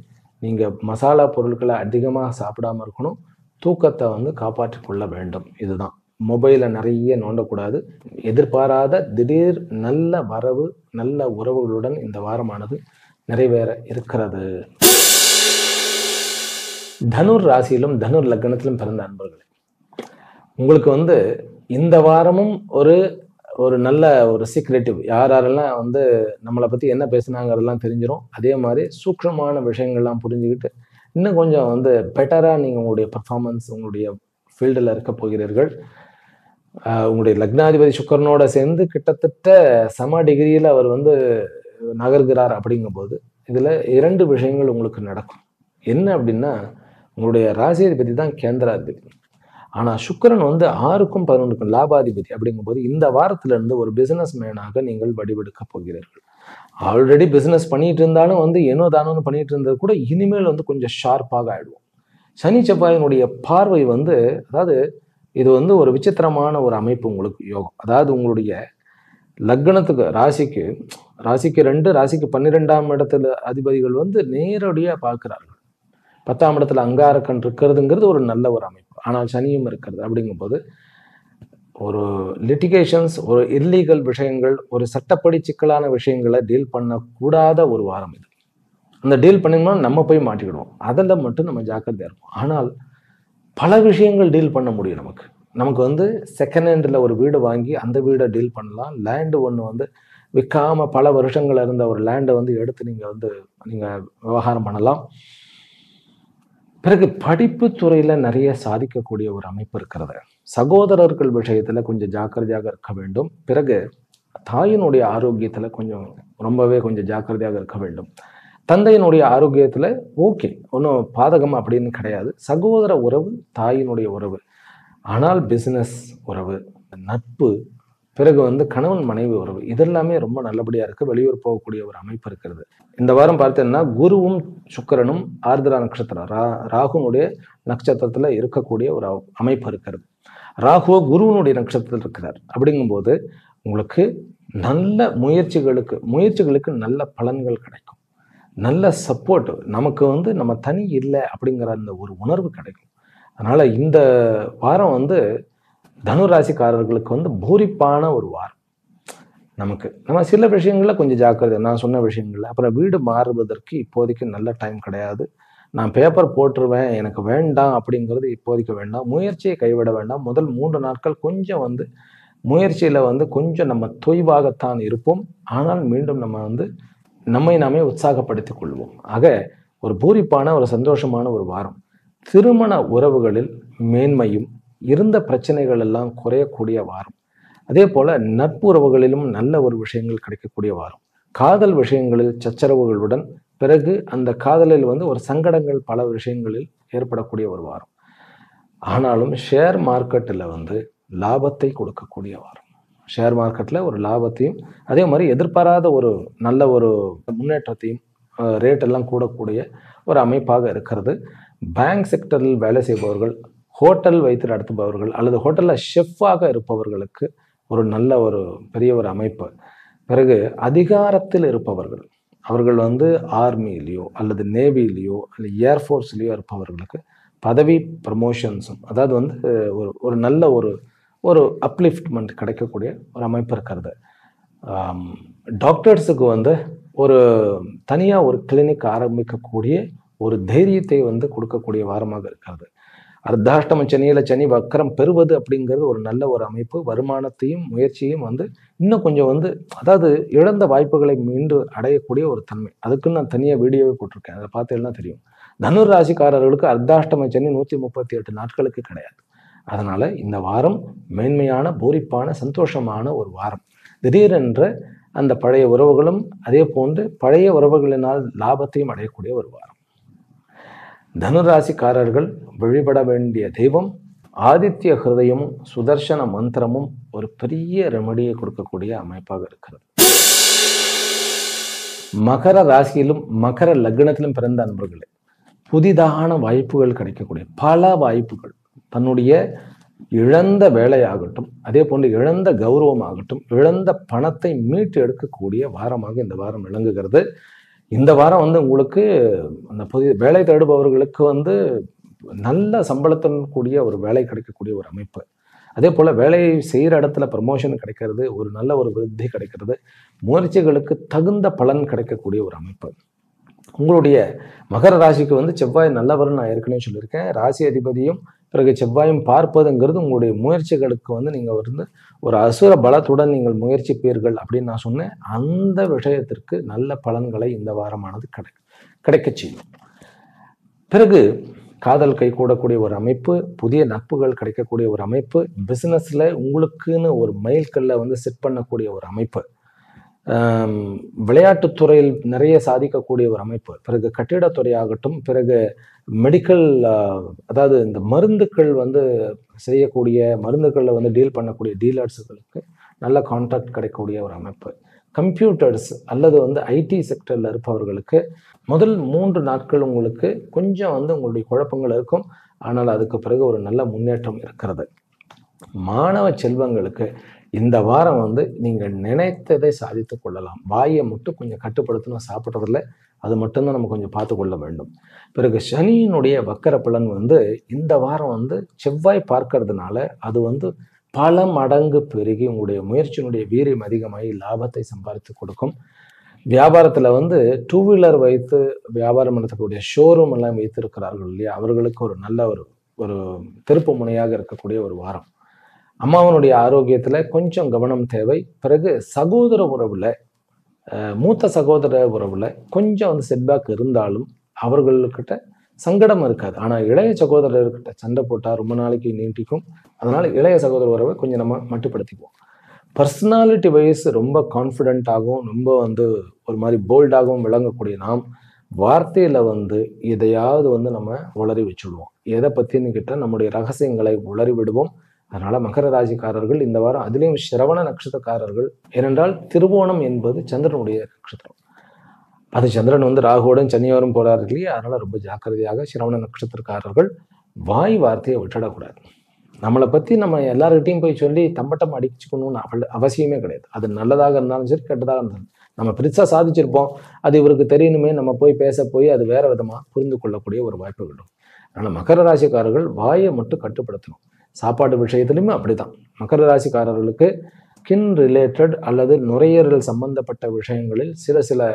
நீங்க மசாலா பொருட்களை அதிகமாக சாப்பிடாம இருக்கணும், தூக்கத்தை வந்து காப்பாற்றி கொள்ள வேண்டும். இதுதான். மொபைலை நிறைய நோண்டக்கூடாது. எதிர்பாராத திடீர் நல்ல வரவு, நல்ல உறவுகளுடன் இந்த வாரமானது நிறைவேற இருக்கிறது. தனுர் ராசியிலும் தனுர் லக்னத்திலும் பிறந்த அன்பர்களே, உங்களுக்கு வந்து இந்த வாரமும் ஒரு நல்ல ஒரு சீக்ரெட்டிவ், யாரெல்லாம் வந்து நம்மளை பத்தி என்ன பேசுனாங்கிறதெல்லாம் தெரிஞ்சிடும். அதே மாதிரி சூக்ஷ்மமான விஷயங்கள்லாம் புரிஞ்சுக்கிட்டு இன்னும் கொஞ்சம் வந்து பெட்டரா நீங்க உங்களுடைய பர்ஃபார்மன்ஸ், உங்களுடைய ஃபீல்டில் இருக்க போகிறீர்கள். உங்களுடைய லக்னாதிபதி சுக்கிரனோட சேர்ந்து கிட்டத்தட்ட சம டிகிரியில் அவர் வந்து நகர்கிறார். அப்படிங்கும்போது இதுல 2 விஷயங்கள் உங்களுக்கு நடக்கும். என்ன அப்படின்னா, உங்களுடைய ராசியாதிபதி தான் கேந்திராதிபதி, ஆனா சுக்கிரன் வந்து 6க்கும் 11க்கும் லாபாதிபதி. அப்படிங்கும்போது இந்த வாரத்துல இருந்து ஒரு பிசினஸ் மேனாக நீங்கள் வடிவெடுக்க போகிறீர்கள். ஆல்ரெடி பிசினஸ் பண்ணிட்டு இருந்தாலும் வந்து ஏனோ தானோன்னு பண்ணிட்டு இருந்தது கூட இனிமேல் வந்து கொஞ்சம் ஷார்ப்பாக ஆயிடுவோம். சனி செவ்வாயினுடைய பார்வை வந்து, அதாவது இது வந்து ஒரு விசித்திரமான ஒரு அமைப்பு உங்களுக்கு யோகம். அதாவது உங்களுடைய லக்னத்துக்கு ராசிக்கு 2 ராசிக்கு 12ஆம் இடத்துல அதிபதிகள் வந்து நேரடியா பார்க்கிறார்கள். 10ஆம் இடத்துல அங்காரக்கன் இருக்கிறதுங்கிறது ஒரு நல்ல ஒரு அமைப்பு. ஆனால் சனியும் இருக்கிறது. அப்படிங்கும்போது ஒரு லிட்டிகேஷன்ஸ், ஒரு இல்லீகல் விஷயங்கள், ஒரு சட்டப்படி சிக்கலான விஷயங்களை டீல் பண்ணக்கூடாத ஒரு வாரம் இது. அந்த டீல் பண்ணினோம்னா நம்ம போய் மாட்டிக்கிடுவோம். அதில் மட்டும் நம்ம ஜாக்கிரதையா இருப்போம். ஆனால் பல விஷயங்கள் டீல் பண்ண முடியும். நமக்கு வந்து செகண்ட் ஹேண்டில் ஒரு வீடு வாங்கி அந்த வீடை டீல் பண்ணலாம். லேண்டு ஒன்று வந்து விற்காம பல வருஷங்கள் இருந்த ஒரு லேண்டை வந்து எடுத்து நீங்கள் விவகாரம் பண்ணலாம். பிறகு படிப்பு துறையில நிறைய சாதிக்கக்கூடிய ஒரு அமைப்பு இருக்கிறது. சகோதரர்கள் விஷயத்துல கொஞ்சம் ஜாக்கிரதையாக இருக்க வேண்டும். பிறகு தாயினுடைய ஆரோக்கியத்துல ரொம்பவே கொஞ்சம் ஜாக்கிரதையாக இருக்க வேண்டும். தந்தையினுடைய ஆரோக்கியத்துல ஓகே, ஒன்றும் பாதகம் அப்படின்னு கிடையாது. சகோதர உறவு, தாயினுடைய உறவு. ஆனால் பிசினஸ் உறவு, நட்பு, பிறகு வந்து கணவன் மனைவி உறவு, இதெல்லாமே ரொம்ப நல்லபடியா இருக்கு. வெளியூர் போகக்கூடிய ஒரு அமைப்பு இருக்கிறது. இந்த வாரம் பார்த்தீங்கன்னா குருவும் சுக்கிரனும் ஆர்திரா நட்சத்திரம், ராகுனுடைய நட்சத்திரத்துல இருக்கக்கூடிய ஒரு அமைப்பு இருக்கிறது. ராகுவோ குருவனுடைய நட்சத்திரத்தில் இருக்கிறார். அப்படிங்கும்போது உங்களுக்கு நல்ல முயற்சிகளுக்கு நல்ல பலன்கள் கிடைக்கும். நல்ல சப்போர்ட், நமக்கு வந்து நம்ம தனி இல்லை அப்படிங்கிற அந்த ஒரு உணர்வு கிடைக்கும். அதனால இந்த வாரம் வந்து தனுராசிக்காரர்களுக்கு வந்து பூரிப்பான ஒரு வாரம். நம்ம சில விஷயங்கள்ல கொஞ்சம் ஜாக்கிரதை, நான் சொன்ன விஷயங்கள்ல. அப்புறம் வீடு மாறுவதற்கு இப்போதைக்கு நல்ல டைம் கிடையாது. நான் பேப்பர் போட்டுருவேன், எனக்கு வேண்டாம் அப்படிங்கிறது இப்போதைக்கு வேண்டாம். முயற்சியை கைவிட வேண்டாம். முதல் 3 நாட்கள் கொஞ்சம் வந்து முயற்சியில வந்து கொஞ்சம் நம்ம தொய்வாகத்தான் இருப்போம். ஆனால் மீண்டும் நம்ம வந்து நம்மை நாமே உற்சாகப்படுத்திக் கொள்வோம். ஆக ஒரு பூரிப்பான ஒரு சந்தோஷமான ஒரு வாரம். திருமண உறவுகளில் மேன்மையும், இருந்த பிரச்சனைகள் எல்லாம் குறையக்கூடிய வாரம். அதே போல நட்புறவுகளிலும் நல்ல ஒரு விஷயங்கள் கிடைக்கக்கூடிய வாரம். காதல் விஷயங்களில் சச்சரவுகளுடன் பிறகு அந்த காதலில் வந்து ஒரு சங்கடங்கள் பல விஷயங்களில் ஏற்படக்கூடிய ஒரு வாரம். ஆனாலும் ஷேர் மார்க்கெட்டில் வந்து லாபத்தை கொடுக்கக்கூடிய வாரம். ஷேர் மார்க்கெட்டில் ஒரு லாபத்தையும் அதே மாதிரி எதிர்பாராத ஒரு நல்ல ஒரு முன்னேற்றத்தையும் ரேட் எல்லாம் கூடக்கூடிய ஒரு அமைப்பாக இருக்கிறது. பேங்க் செக்டரில் வேலை செய்பவர்கள், ஹோட்டல் வைத்து நடத்துபவர்கள் அல்லது ஹோட்டலில் ஷெஃப்பாக இருப்பவர்களுக்கு ஒரு நல்ல ஒரு பெரிய ஒரு அமைப்பு. பிறகு அதிகாரத்தில் இருப்பவர்கள், அவர்கள் வந்து ஆர்மியிலையோ அல்லது நேவியிலையோ அல்லது ஏர்ஃபோர்ஸ்லேயோ இருப்பவர்களுக்கு பதவி ப்ரமோஷன்ஸும், அதாவது வந்து ஒரு நல்ல ஒரு அப்லிஃப்ட்மெண்ட் கிடைக்கக்கூடிய ஒரு அமைப்பு இருக்கிறது. டாக்டர்ஸுக்கு வந்து ஒரு தனியாக ஒரு கிளினிக் ஆரம்பிக்கக்கூடிய ஒரு தைரியத்தை வந்து கொடுக்கக்கூடிய வாரமாக இருக்கிறது. அர்த்தாஷ்டம சனியில் சனி வக்கரம் பெறுவது அப்படிங்கிறது ஒரு நல்ல ஒரு அமைப்பு. வருமானத்தையும் முயற்சியையும் வந்து இன்னும் கொஞ்சம் வந்து, அதாவது இழந்த வாய்ப்புகளை மீண்டும் அடையக்கூடிய ஒரு தன்மை. அதுக்குன்னு நான் தனியாக வீடியோவே போட்டிருக்கேன், அதை பார்த்து எல்லாம் தெரியும். தனுர் ராசிக்காரர்களுக்கு அர்த்தாஷ்டம சனி 138 நாட்களுக்கு கிடையாது. அதனால இந்த வாரம் மேன்மையான, பூரிப்பான, சந்தோஷமான ஒரு வாரம். திடீரென்ற அந்த பழைய உறவுகளும் அதே போன்று பழைய உறவுகளினால் லாபத்தையும் அடையக்கூடிய ஒரு வாரம். தனுராசிக்காரர்கள் வழிபட வேண்டிய தெய்வம் ஆதித்ய ஹிருதயமும் சுதர்சன மந்திரமும் ஒரு பெரிய ரெமடியை கொடுக்கக்கூடிய அமைப்பாக இருக்கிறது. மகர ராசியிலும் மகர லக்னத்திலும் பிறந்த அன்பர்களே, புதிதான வாய்ப்புகள் கிடைக்கக்கூடிய பல வாய்ப்புகள், தன்னுடைய இழந்த வேலையாகட்டும், அதே போன்று இழந்த கௌரவம் ஆகட்டும், இழந்த பணத்தை மீட்டு எடுக்கக்கூடிய வாரமாக இந்த வாரம் விளங்குகிறது. இந்த வாரம் வந்து உங்களுக்கு அந்த புதிய வேலை தேடுபவர்களுக்கு வந்து நல்ல சம்பளத்துடன் கூடிய ஒரு வேலை கிடைக்கக்கூடிய ஒரு அமைப்பு. அதே போல் வேலை செய்கிற இடத்துல ப்ரமோஷன் கிடைக்கிறது, ஒரு நல்ல ஒரு விருத்தி கிடைக்கிறது, முயற்சிகளுக்கு தகுந்த பலன் கிடைக்கக்கூடிய ஒரு அமைப்பு. உங்களுடைய மகர ராசிக்கு வந்து செவ்வாய் நல்லவர்னு நான் ஏற்கனவே சொல்லியிருக்கேன். ராசி அதிபதியும் பிறகு செவ்வாயும் பார்ப்பதுங்கிறது உங்களுடைய முயற்சிகளுக்கு வந்து நீங்கள் வந்து ஒரு அசுர பலத்துடன் நீங்கள் முயற்சிப்பீர்கள் அப்படின்னு நான் சொன்னேன். அந்த விஷயத்திற்கு நல்ல பலன்களை இந்த வாரமானது கிடைக்க செய்யும். பிறகு காதல் கை கூடக்கூடிய ஒரு அமைப்பு, புதிய நட்புகள் கிடைக்கக்கூடிய ஒரு அமைப்பு, பிஸ்னஸில் உங்களுக்குன்னு ஒரு மைல்கல்லை வந்து செட் பண்ணக்கூடிய ஒரு அமைப்பு, விளையாட்டுத்துறையில் நிறைய சாதிக்கக்கூடிய ஒரு அமைப்பு, பிறகு கட்டிடத்துறையாகட்டும், பிறகு மெடிக்கல், அதாவது இந்த மருந்துகள் வந்து செய்யக்கூடிய மருந்துகளில் வந்து டீல் பண்ணக்கூடிய டீலர்ஸுகளுக்கு நல்ல கான்ட்ராக்ட் கிடைக்கக்கூடிய ஒரு அமைப்பு, கம்ப்யூட்டர்ஸ் அல்லது வந்து ஐடி செக்டரில் இருப்பவர்களுக்கு முதல் 3 நாட்கள் உங்களுக்கு கொஞ்சம் வந்து உங்களுடைய குழப்பங்கள் இருக்கும். ஆனால் அதுக்கு பிறகு ஒரு நல்ல முன்னேற்றம் இருக்கிறது. மாணவ செல்வங்களுக்கு இந்த வாரம் வந்து நீங்கள் நினைத்ததை சாதித்து கொள்ளலாம். வாயை மட்டும் கொஞ்சம் கட்டுப்படுத்தணும், சாப்பிட்றதில்ல, அது மட்டும்தான் நம்ம கொஞ்சம் பார்த்து கொள்ள வேண்டும். பிறகு சனியினுடைய வக்கர பலன் வந்து இந்த வாரம் வந்து செவ்வாய் பார்க்கறதுனால அது வந்து பல மடங்கு பெருகி உங்களுடைய முயற்சியினுடைய வீரியம் அதிகமாகி லாபத்தை சம்பாதித்து கொடுக்கும். வியாபாரத்தில் வந்து 2 வீலர் வைத்து வியாபாரம் நடத்தக்கூடிய ஷோரூம் எல்லாம் வைத்திருக்கிறார்கள் இல்லையா, அவர்களுக்கு ஒரு நல்ல ஒரு திருப்பு முனையாக இருக்கக்கூடிய ஒரு வாரம். அம்மாவனுடைய ஆரோக்கியத்தில் கொஞ்சம் கவனம் தேவை. பிறகு சகோதர உறவில், மூத்த சகோதர உறவில் கொஞ்சம் வந்து செட்பேக் இருந்தாலும் அவர்கள்கிட்ட சங்கடம் இருக்காது. ஆனால் இளைய சகோதரர்கிட்ட சண்டை போட்டால் ரொம்ப நாளைக்கு நீட்டிக்கும். அதனால் இளைய சகோதர உறவை கொஞ்சம் நம்ம மட்டுப்படுத்திக்குவோம். பர்சனாலிட்டி வைஸ் ரொம்ப கான்ஃபிடென்ட்டாகவும் ரொம்ப வந்து ஒரு மாதிரி போல்டாகவும் விளங்கக்கூடிய நாம் வார்த்தையில் வந்து எதையாவது வந்து நம்ம உளறி வச்சுடுவோம். எதை பற்றின்னு கேட்டால் நம்முடைய ரகசியங்களை உளறி விடுவோம். அதனால மகர ராசிக்காரர்கள் இந்த வாரம், அதிலையும் சிரவண நட்சத்திரக்காரர்கள், ஏனென்றால் திருவோணம் என்பது சந்திரனுடைய நட்சத்திரம். அது சந்திரன் வந்து ராகுவோடும் சனியோரும் போறாரு இல்லையா, அதனால ரொம்ப ஜாக்கிரதையாக சிரவண நட்சத்திரக்காரர்கள் வாய் வார்த்தையை விட்டுடக்கூடாது. நம்மளை பற்றி நம்ம எல்லார்கிட்டையும் போய் சொல்லி தம்பட்டம் அடிச்சுக்கணும்னு அவசியமே கிடையாது. அது நல்லதாக இருந்தாலும் சரி, கெட்டதாக இருந்தாலும் நம்ம பெருசாக சாதிச்சிருப்போம், அது இவருக்கு தெரியணுமே, நம்ம போய் பேச போய் அது வேற விதமாக புரிந்து கொள்ளக்கூடிய ஒரு வாய்ப்பு விடும். அதனால் மகர ராசிக்காரர்கள் வாயை மட்டும் கட்டுப்படுத்தணும். சாப்பாடு விஷயத்திலுமே அப்படிதான். மகர ராசிக்காரர்களுக்கு ஸ்கின் ரிலேட்டட் அல்லது நுரையீரல் சம்பந்தப்பட்ட விஷயங்களில் சில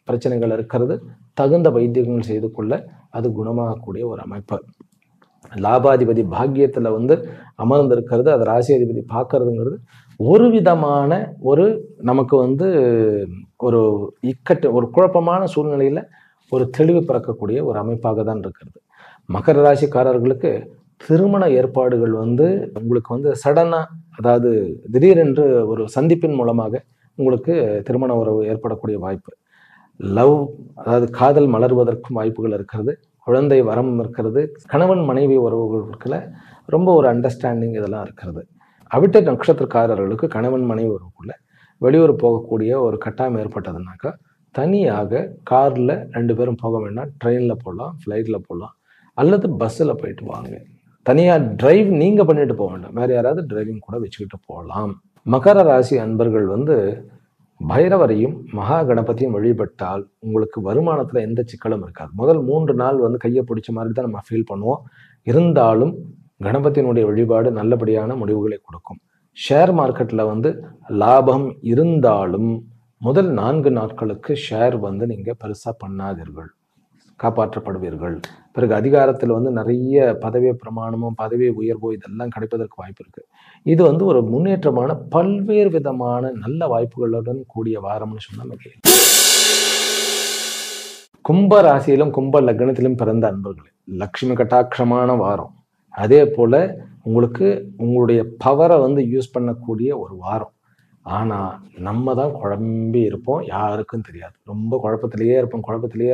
பிரச்சனைகள் இருக்கிறது. தகுந்த வைத்தியங்கள் செய்து கொள்ள அது குணமாகக்கூடிய ஒரு அமைப்பு. லாபாதிபதி பாக்கியத்துல வந்து அமர்ந்திருக்கிறது, அது ராசி அதிபதி பார்க்கறதுங்கிறது ஒரு விதமான ஒரு நமக்கு வந்து ஒரு ஒரு குழப்பமான சூழ்நிலையில ஒரு தெளிவு பிறக்கக்கூடிய ஒரு அமைப்பாக தான் இருக்கிறது. மகர ராசிக்காரர்களுக்கு திருமண ஏற்பாடுகள் வந்து உங்களுக்கு வந்து சடனா, அதாவது திடீரென்று ஒரு சந்திப்பின் மூலமாக உங்களுக்கு திருமண உறவு ஏற்படக்கூடிய வாய்ப்பு. லவ், அதாவது காதல் மலர்வதற்கும் வாய்ப்புகள் இருக்கிறது. குழந்தை வரம் இருக்கிறது. கணவன் மனைவி உறவுகளுக்குள்ள ரொம்ப ஒரு அண்டர்ஸ்டாண்டிங் இதெல்லாம் இருக்கிறது. அவிட்ட நட்சத்திரக்காரர்களுக்கு கணவன் மனைவி உறவுக்குள்ள வெளியூர் போகக்கூடிய ஒரு கட்டாயம் ஏற்பட்டதுனாக்கா, தனியாக கார்ல 2 பேரும் போக வேண்டாம், ட்ரெயின்ல போகலாம், ஃப்ளைட்ல போகலாம், அல்லது பஸ்ஸில் போயிட்டு வாங்க. தனியாக டிரைவ் நீங்க பண்ணிட்டு போக வேண்டாம், வேற யாராவது டிரைவிங் கூட வச்சுக்கிட்டு போகலாம். மகர ராசி அன்பர்கள் வந்து பைரவரையும் மகா கணபதியும் வழிபட்டால் உங்களுக்கு வருமானத்துல எந்த சிக்கலும் இருக்காது. முதல் 3 நாள் வந்து கையை பிடிச்ச மாதிரி தான் நம்ம ஃபீல் பண்ணுவோம். இருந்தாலும் கணபதியினுடைய வழிபாடு நல்லபடியான முடிவுகளை கொடுக்கும். ஷேர் மார்க்கெட்ல வந்து லாபம் இருந்தாலும் முதல் 4 நாட்களுக்கு ஷேர் வந்து நீங்க பெருசா பண்ணாதீர்கள், காப்பாற்றப்படுவீர்கள். பிறகு அதிகாரத்தில் வந்து நிறைய பதவி பிரமாணமும் பதவி உயர்வோ இதெல்லாம் கிடைப்பதற்கு வாய்ப்பு இருக்கு. இது வந்து ஒரு முன்னேற்றமான பல்வேறு விதமான நல்ல வாய்ப்புகளுடன் கூடிய வாரம்னு சொன்னா மிக. கும்ப ராசியிலும் கும்ப லக்னத்திலும் பிறந்த அன்பர்களே, லட்சுமி கட்டாட்சமான வாரம். அதே போல உங்களுக்கு உங்களுடைய பவரை வந்து யூஸ் பண்ணக்கூடிய ஒரு வாரம். ஆனா நம்ம தான் குழம்பி இருப்போம், யாருக்கும் தெரியாது. ரொம்ப குழப்பத்திலேயே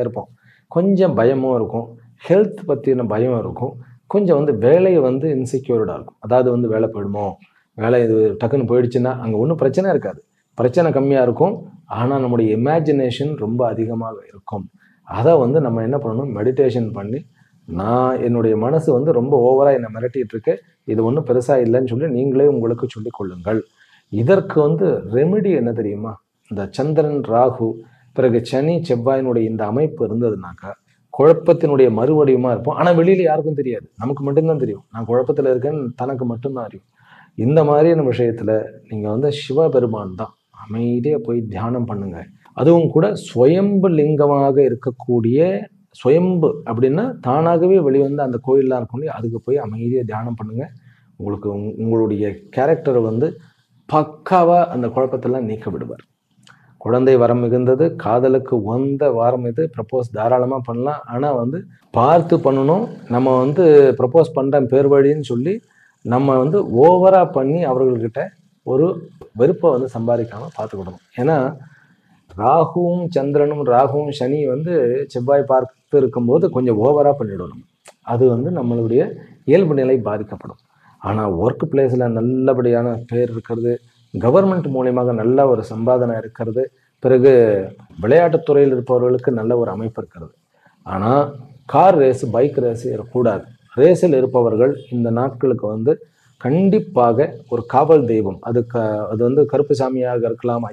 இருப்போம். கொஞ்சம் பயமும் இருக்கும், ஹெல்த் பற்றின பயம் இருக்கும், கொஞ்சம் வந்து வேலையை வந்து இன்செக்யூர்டாக இருக்கும். அதாவது வந்து வேலை போயிடுமோ, வேலை இது டக்குன்னு போயிடுச்சுன்னா அங்கே ஒன்றும் பிரச்சனை இருக்காது, பிரச்சனை கம்மியாக இருக்கும். ஆனால் நம்முடைய இமேஜினேஷன் ரொம்ப அதிகமாக இருக்கும். அதை வந்து நம்ம என்ன பண்ணணும், மெடிடேஷன் பண்ணி, நான் என்னுடைய மனசு வந்து ரொம்ப ஓவராக என்னை மிரட்டிட்டு இருக்கு, இது ஒன்றும் பெருசாக இல்லைன்னு சொல்லி நீங்களே உங்களுக்கு சொல்லிக் கொள்ளுங்கள். இதற்கு வந்து ரெமெடி என்ன தெரியுமா? இந்த சந்திரன் ராகு பிறகு சனி செவ்வாயினுடைய இந்த அமைப்பு இருந்ததுனாக்கா குழப்பத்தினுடைய மறுவடிவமா இருப்போம். ஆனா வெளியில யாருக்கும் தெரியாது, நமக்கு மட்டும்தான் தெரியும். நான் குழப்பத்துல இருக்கேன்னு தனக்கு மட்டும்தான் அறியும். இந்த மாதிரியான விஷயத்துல நீங்க வந்து சிவபெருமான் தான் அமைதியா போய் தியானம் பண்ணுங்க. அதுவும் கூட சுயம்பு லிங்கமாக இருக்கக்கூடிய, சுயம்பு அப்படின்னா தானாகவே வெளிவந்து அந்த கோயில்லாம் இருக்கும் இல்லையா, அதுக்கு போய் அமைதியா தியானம் பண்ணுங்க. உங்களுக்கு உங்களுடைய கேரக்டரை வந்து பக்காவா அந்த குழப்பத்தெல்லாம் நீக்க விடுவார். குழந்தை வரம் மிகுந்தது, காதலுக்கு உகந்த வாரம் இது. ப்ரப்போஸ் தாராளமாக பண்ணலாம். ஆனால் வந்து பார்த்து பண்ணணும். நம்ம வந்து ப்ரப்போஸ் பண்ணுற பேர் வழின்னு சொல்லி நம்ம வந்து ஓவராக பண்ணி அவர்கள்கிட்ட ஒரு வெறுப்பை வந்து சம்பாதிக்காமல் பார்த்துக்கிடணும். ஏன்னா ராகுவும் சந்திரனும் ராகுவும் சனி வந்து செவ்வாய் பார்த்து இருக்கும்போது கொஞ்சம் ஓவராக பண்ணிவிடணும். அது வந்து நம்மளுடைய இயல்பு நிலை பாதிக்கப்படும். ஆனால் ஒர்க் பிளேஸில் நல்லபடியான பேர் இருக்கிறது, கவர்மெண்ட் மூலியமாக நல்ல ஒரு சம்பாதனை இருக்கிறது, பிறகு விளையாட்டுத்துறையில் இருப்பவர்களுக்கு நல்ல ஒரு அமைப்பு இருக்கிறது. ஆனால் கார் ரேஸ், பைக் ரேஸ் கூடாது. ரேஸில் இருப்பவர்கள் இந்த நாட்களுக்கு வந்து கண்டிப்பாக ஒரு காவல் தெய்வம், அது வந்து கருப்பு சாமியாக இருக்கலாம்,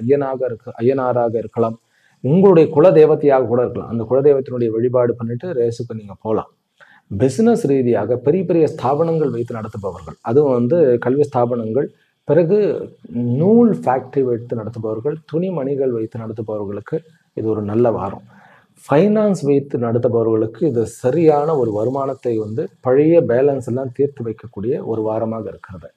ஐயனாராக இருக்கலாம், உங்களுடைய குல தேவத்தையாக கூட இருக்கலாம். அந்த குலதெய்வத்தினுடைய வழிபாடு பண்ணிட்டு ரேஸுக்கு நீங்கள் போகலாம். பிஸ்னஸ் ரீதியாக பெரிய பெரிய ஸ்தாபனங்கள் வைத்து நடத்துபவர்கள், அதுவும் வந்து கல்வி ஸ்தாபனங்கள், பிறகு நூல் ஃபேக்டரி வைத்து நடத்துபவர்கள், துணிமணிகள் வைத்து நடத்துபவர்களுக்கு இது ஒரு நல்ல வாரம். ஃபைனான்ஸ் வைத்து நடத்துபவர்களுக்கு இது சரியான ஒரு வருமானத்தை வந்து பழைய பேலன்ஸ் எல்லாம் தீர்த்து வைக்கக்கூடிய ஒரு வாரமாக இருக்கிறது.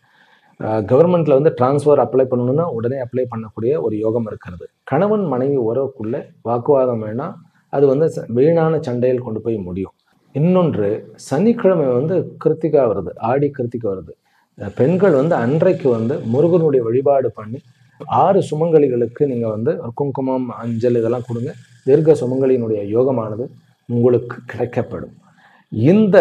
கவர்மெண்ட்ல வந்து டிரான்ஸ்ஃபர் அப்ளை பண்ணணும்னா உடனே அப்ளை பண்ணக்கூடிய ஒரு யோகம் இருக்கிறது. கணவன் மனைவி உறவுக்குள்ள வாக்குவாதம் வேணாம், அது வந்து வீணான சண்டையில் கொண்டு போய் முடியும். இன்னொன்று, சனிக்கிழமை வந்து கிருத்திகா வருது, ஆடி கிருத்திகை வருது. பெண்கள் வந்து அன்றைக்கு வந்து முருகனுடைய வழிபாடு பண்ணி 6 சுமங்கலிகளுக்கு நீங்க வந்து குங்குமம், அஞ்சல் இதெல்லாம் கொடுங்க. தீர்க்க சுமங்கலியினுடைய யோகமானது உங்களுக்கு கிடைக்கப்படும். இந்த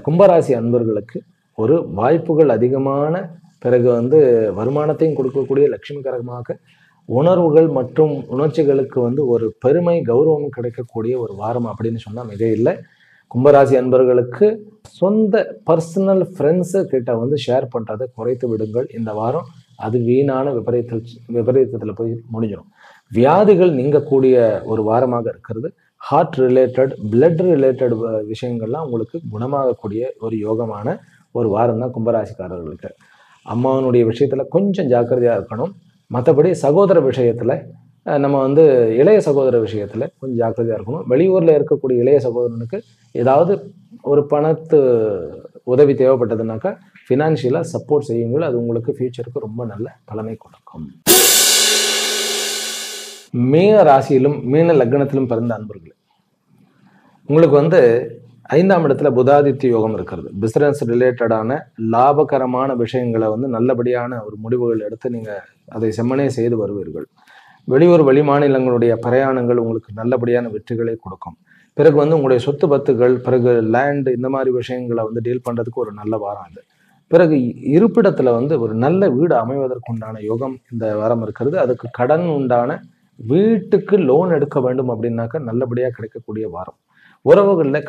கும்பராசி அன்பர்களுக்கு ஒரு வாய்ப்புகள் அதிகமான, பிறகு வந்து வருமானத்தையும் கொடுக்கக்கூடிய, லட்சுமிகரமாக உணர்வுகள் மற்றும் உணர்ச்சிகளுக்கு வந்து ஒரு பெருமை கௌரவம் கிடைக்கக்கூடிய ஒரு வாரம் அப்படின்னு சொன்னா மிக இல்லை. கும்பராசி அன்பர்களுக்கு சொந்த பர்சனல் ஃப்ரெண்ட்ஸு கிட்ட வந்து ஷேர் பண்ணுறதை குறைத்து விடுங்கள் இந்த வாரம். அது வீணான விபரீதத்தில் போய் முடிஞ்சிடும். வியாதிகள் நீங்கக்கூடிய ஒரு வாரமாக இருக்கிறது. ஹார்ட் ரிலேட்டட், பிளட் ரிலேட்டட் விஷயங்கள்லாம் உங்களுக்கு குணமாகக்கூடிய ஒரு யோகமான ஒரு வாரம் தான் கும்பராசிக்காரர்களுக்கு. அம்மாவனுடைய விஷயத்தில் கொஞ்சம் ஜாக்கிரதையாக இருக்கணும். மற்றபடி சகோதர விஷயத்தில் நம்ம வந்து இளைய சகோதர விஷயத்தில் கொஞ்சம் ஜாக்கிரதையாக இருக்கணும். வெளியூரில் இருக்கக்கூடிய இளைய சகோதரனுக்கு ஏதாவது ஒரு பணத்து உதவி தேவைப்பட்டதுனாக்கா ஃபினான்ஷியலாக சப்போர்ட் செய்யுங்கள். அது உங்களுக்கு ஃபியூச்சருக்கு ரொம்ப நல்ல பலனை கொடுக்கும். மீன ராசியிலும் மீன லக்னத்திலும் பிறந்த அன்பர்கள், உங்களுக்கு வந்து 5ஆம் இடத்துல புதாதித்ய யோகம் இருக்கிறது. பிசினஸ் ரிலேட்டடான லாபகரமான விஷயங்களை வந்து நல்லபடியான ஒரு முடிவுகள் எடுத்து நீங்கள் அதை செம்மனே செய்து வருவீர்கள். வெளியூர் வெளிமாநிலங்களுடைய பிரயாணங்கள் உங்களுக்கு நல்லபடியான வெற்றிகளை கொடுக்கும். பிறகு வந்து உங்களுடைய சொத்து பத்துகள், பிறகு லேண்ட், இந்த மாதிரி விஷயங்களை வந்து டீல் பண்ணுறதுக்கு ஒரு நல்ல வாரம் அது. பிறகு இருப்பிடத்தில் வந்து ஒரு நல்ல வீடு அமைவதற்குண்டான யோகம் இந்த வாரம் இருக்கிறது. அதுக்கு கடன் உண்டான வீட்டுக்கு லோன் எடுக்க வேண்டும் அப்படின்னாக்கா நல்லபடியாக கிடைக்கக்கூடிய வாரம். உறவுகளில்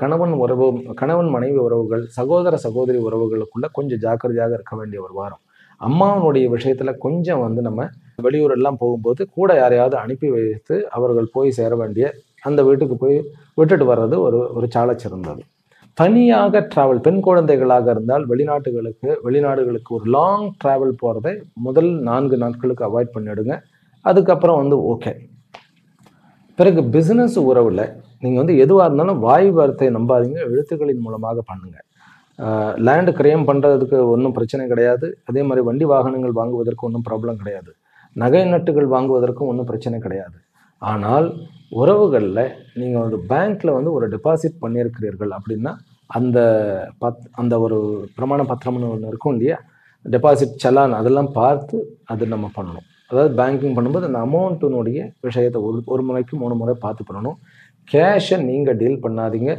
கணவன் மனைவி உறவுகள், சகோதர சகோதரி உறவுகளுக்குள்ள கொஞ்சம் ஜாக்கிரதையாக இருக்க வேண்டிய ஒரு வாரம். அம்மாவனுடைய விஷயத்துல கொஞ்சம் வந்து நம்ம வெளியூர் எல்லாம் போகும்போது கூட யாரையாவது அனுப்பி வைத்து அவர்கள் போய் சேர வேண்டிய அந்த வீட்டுக்கு போய் விட்டுட்டு வர்றது ஒரு சால சிறந்தது. தனியாக டிராவல், பெண் குழந்தைகளாக இருந்தால் வெளிநாடுகளுக்கு ஒரு லாங் டிராவல் போகிறதை முதல் 4 நாட்களுக்கு அவாய்ட் பண்ணிடுங்க. அதுக்கப்புறம் வந்து ஓகே. பிறகு பிசினஸ் உறவுல நீங்கள் வந்து எதுவாக இருந்தாலும் வாய் வார்த்தையை நம்பாதீங்க, எழுத்துக்களின் மூலமாக பண்ணுங்க. லேண்டு கிரயம் பண்ணுறதுக்கு ஒன்றும் பிரச்சனை கிடையாது. அதே மாதிரி வண்டி வாகனங்கள் வாங்குவதற்கு ஒன்றும் ப்ராப்ளம் கிடையாது. நகை நட்டுகள் வாங்குவதற்கும் ஒன்றும் பிரச்சனை கிடையாது. ஆனால் உறவுகளில் நீங்கள் வந்து பேங்க்கில் வந்து ஒரு டெபாசிட் பண்ணியிருக்கிறீர்கள் அப்படின்னா அந்த ஒரு பிரமாண பத்திரம்னு ஒன்று இருக்கும் இல்லையா, டெபாசிட் சலான், அதெல்லாம் பார்த்து அது நம்ம பண்ணணும். அதாவது பேங்கிங் பண்ணும்போது அந்த அமௌண்ட்டினுடைய விஷயத்தை ஒரு முறைக்கு 3 முறை பார்த்து பண்ணணும். கேஷை நீங்கள் டீல் பண்ணாதீங்க.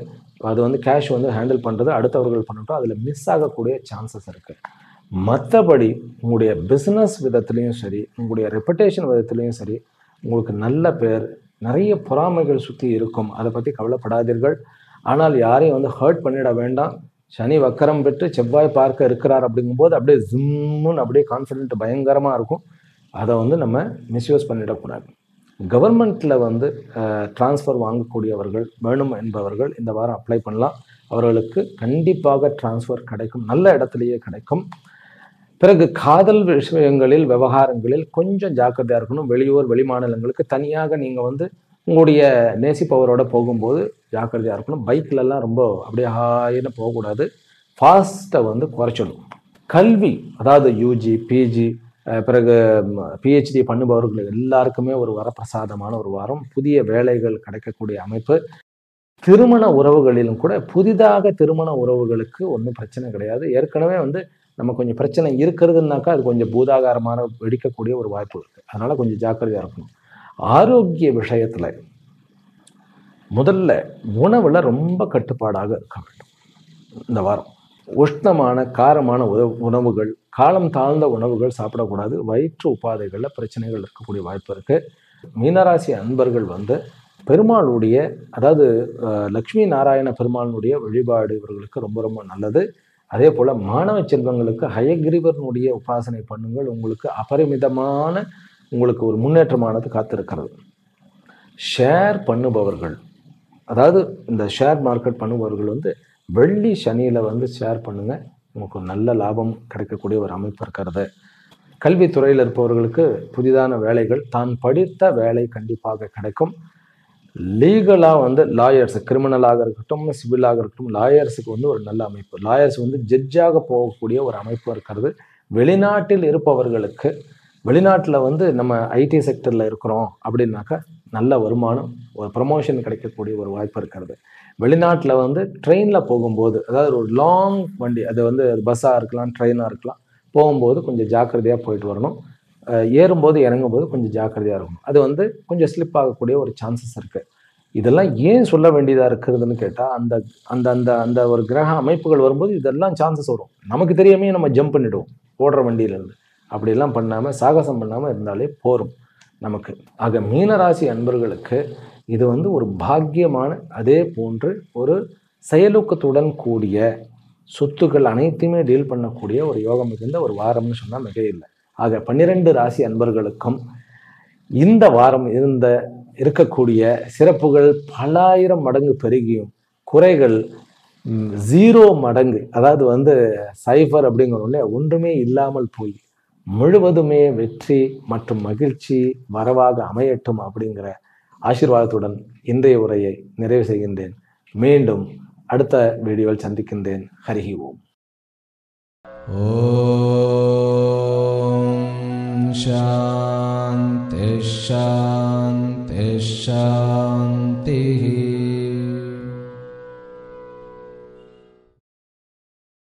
அது வந்து கேஷ் வந்து ஹேண்டில் பண்ணுறது அடுத்தவர்கள் பண்ணட்டும், அதில் மிஸ் ஆகக்கூடிய சான்சஸ் இருக்குது. மற்றபடி உங்களுடைய பிஸ்னஸ் விதத்துலேயும் சரி, உங்களுடைய ரெப்புடேஷன் விதத்துலேயும் சரி, உங்களுக்கு நல்ல பேர், நிறைய பொறாமைகள் சுற்றி இருக்கும். அதை பற்றி கவலைப்படாதீர்கள். ஆனால் யாரையும் வந்து ஹர்ட் பண்ணிட வேண்டாம். சனி வக்கரம் பெற்று செவ்வாய் பார்க்க இருக்கிறார் அப்படிங்கும்போது அப்படியே ஜிம்முன்னு அப்படியே கான்ஃபிடென்ட் பயங்கரமாக இருக்கும். அதை வந்து நம்ம மிஸ்யூஸ் பண்ணிடக்கூடாது. கவர்மெண்ட்டில் வந்து டிரான்ஸ்ஃபர் வாங்கக்கூடியவர்கள் வேணும் என்பவர்கள் இந்த வாரம் அப்ளை பண்ணலாம். அவர்களுக்கு கண்டிப்பாக டிரான்ஸ்ஃபர் கிடைக்கும், நல்ல இடத்துலையே கிடைக்கும். பிறகு காதல் விஷயங்களில், விவகாரங்களில் கொஞ்சம் ஜாக்கிரதையாக இருக்கணும். வெளியூர் வெளிமாநிலங்களுக்கு தனியாக நீங்கள் வந்து உங்களுடைய நேசிப்பவரோட போகும்போது ஜாக்கிரதையாக இருக்கணும். பைக்கிலலாம் ரொம்ப அப்படியே ஹாயின்னு போகக்கூடாது. ஃபாஸ்ட்டை வந்து குறைச்சிடணும். கல்வி, அதாவது யூஜி, பிஜி, பிறகு பிஹெச்டி பண்ணுபவர்கள் எல்லாருக்குமே ஒரு வரப்பிரசாதமான ஒரு வாரம். புதிய வேலைகள் கிடைக்கக்கூடிய அமைப்பு. திருமண உறவுகளிலும் கூட புதிதாக திருமண உறவுகளுக்கு ஒன்றும் பிரச்சனை கிடையாது. ஏற்கனவே வந்து நம்ம கொஞ்சம் பிரச்சனை இருக்கிறதுனாக்கா அது கொஞ்சம் பூதாகாரமான வெடிக்கக்கூடிய ஒரு வாய்ப்பு இருக்குது. அதனால கொஞ்சம் ஜாக்கிரதையாக இருக்கணும். ஆரோக்கிய விஷயத்தில் முதல்ல உணவில் ரொம்ப கட்டுப்பாடாக இருக்க வேண்டும் இந்த வாரம். உஷ்ணமான காரமான உணவுகள், காலம் தாழ்ந்த உணவுகள் சாப்பிடக்கூடாது. வயிற்று உபாதைகளில் பிரச்சனைகள் இருக்கக்கூடிய வாய்ப்பு இருக்குது. மீனராசி அன்பர்கள் வந்து பெருமாளுடைய, அதாவது லக்ஷ்மி நாராயண பெருமாளுடைய வழிபாடு இவர்களுக்கு ரொம்ப ரொம்ப நல்லது. அதே போல் மாணவ செல்வங்களுக்கு ஹயகிரிவனுடைய உபாசனை பண்ணுங்கள். உங்களுக்கு அபரிமிதமான உங்களுக்கு ஒரு முன்னேற்றமானது காத்திருக்கிறது. ஷேர் பண்ணுபவர்கள், அதாவது இந்த ஷேர் மார்க்கெட் பண்ணுபவர்கள் வந்து வெள்ளி சனியில் வந்து ஷேர் பண்ணுங்க. உங்களுக்கு நல்ல லாபம் கிடைக்கக்கூடிய ஒரு அமைப்பு இருக்கிறது. கல்வித்துறையில் இருப்பவர்களுக்கு புதிதான வேலைகள், தான் படித்த வேலை கண்டிப்பாக கிடைக்கும். லீகலாக வந்து லாயர்ஸ், கிரிமினலாக இருக்கட்டும், சிவிலாக இருக்கட்டும், லாயர்ஸுக்கு வந்து ஒரு நல்ல அமைப்பு. லாயர்ஸ் வந்து ஜட்ஜாக போகக்கூடிய ஒரு அமைப்பு இருக்கிறது. வெளிநாட்டில் இருப்பவர்களுக்கு, வெளிநாட்டில் வந்து நம்ம ஐடி செக்டரில் இருக்கிறோம் அப்படின்னாக்கா நல்ல வருமானம், ஒரு ப்ரமோஷன் கிடைக்கக்கூடிய ஒரு வாய்ப்பு இருக்கிறது. வெளிநாட்டில் வந்து ட்ரெயினில் போகும்போது, அதாவது ஒரு லாங் வண்டி, அது வந்து பஸ்ஸாக இருக்கலாம், ட்ரெயினாக இருக்கலாம், போகும்போது கொஞ்சம் ஜாக்கிரதையாக போயிட்டு வரணும். ஏறும்போது இறங்கும்போது கொஞ்சம் ஜாக்கிரதையாக இருக்கணும். அது வந்து கொஞ்சம் ஸ்லிப் ஆகக்கூடிய ஒரு சான்சஸ் இருக்குது. இதெல்லாம் ஏன் சொல்ல வேண்டியதாக இருக்கிறதுன்னு கேட்டால், அந்த அந்த அந்த அந்த ஒரு கிரக அமைப்புகள் வரும்போது இதெல்லாம் சான்சஸ் வரும். நமக்கு தெரியாமே நம்ம ஜம்ப் பண்ணிவிடுவோம் ஓடுற வண்டியிலேருந்து. அப்படிலாம் பண்ணாமல், சாகசம் பண்ணாமல் இருந்தாலே போரும் நமக்கு. ஆக மீனராசி அன்பர்களுக்கு இது வந்து ஒரு பாக்கியமான, அதே போன்று ஒரு செயலூக்கத்துடன் கூடிய சொத்துக்கள் அனைத்தையுமே டீல் பண்ணக்கூடிய ஒரு யோகம் மிகுந்த ஒரு வாரம்னு சொன்னால் மிக இல்லை. ஆக 12 ராசி அன்பர்களுக்கும் இந்த வாரம் இருக்கக்கூடிய சிறப்புகள் பல ஆயிரம் மடங்கு பெருகியும், குறைகள் 0 மடங்கு, அதாவது வந்து சைஃபர் அப்படிங்கிற ஒண்ணே ஒன்றுமே இல்லாமல் போய் முழுவதுமே வெற்றி மற்றும் மகிழ்ச்சி வரவாக அமையட்டும் அப்படிங்கிற ஆசீர்வாதத்துடன் இன்றைய உரையை நிறைவு செய்கின்றேன். மீண்டும் அடுத்த வீடியோவில் சந்திக்கின்றேன். ஹரிஹி ஓம். ஓம் சாந்தி சாந்தி சாந்தி.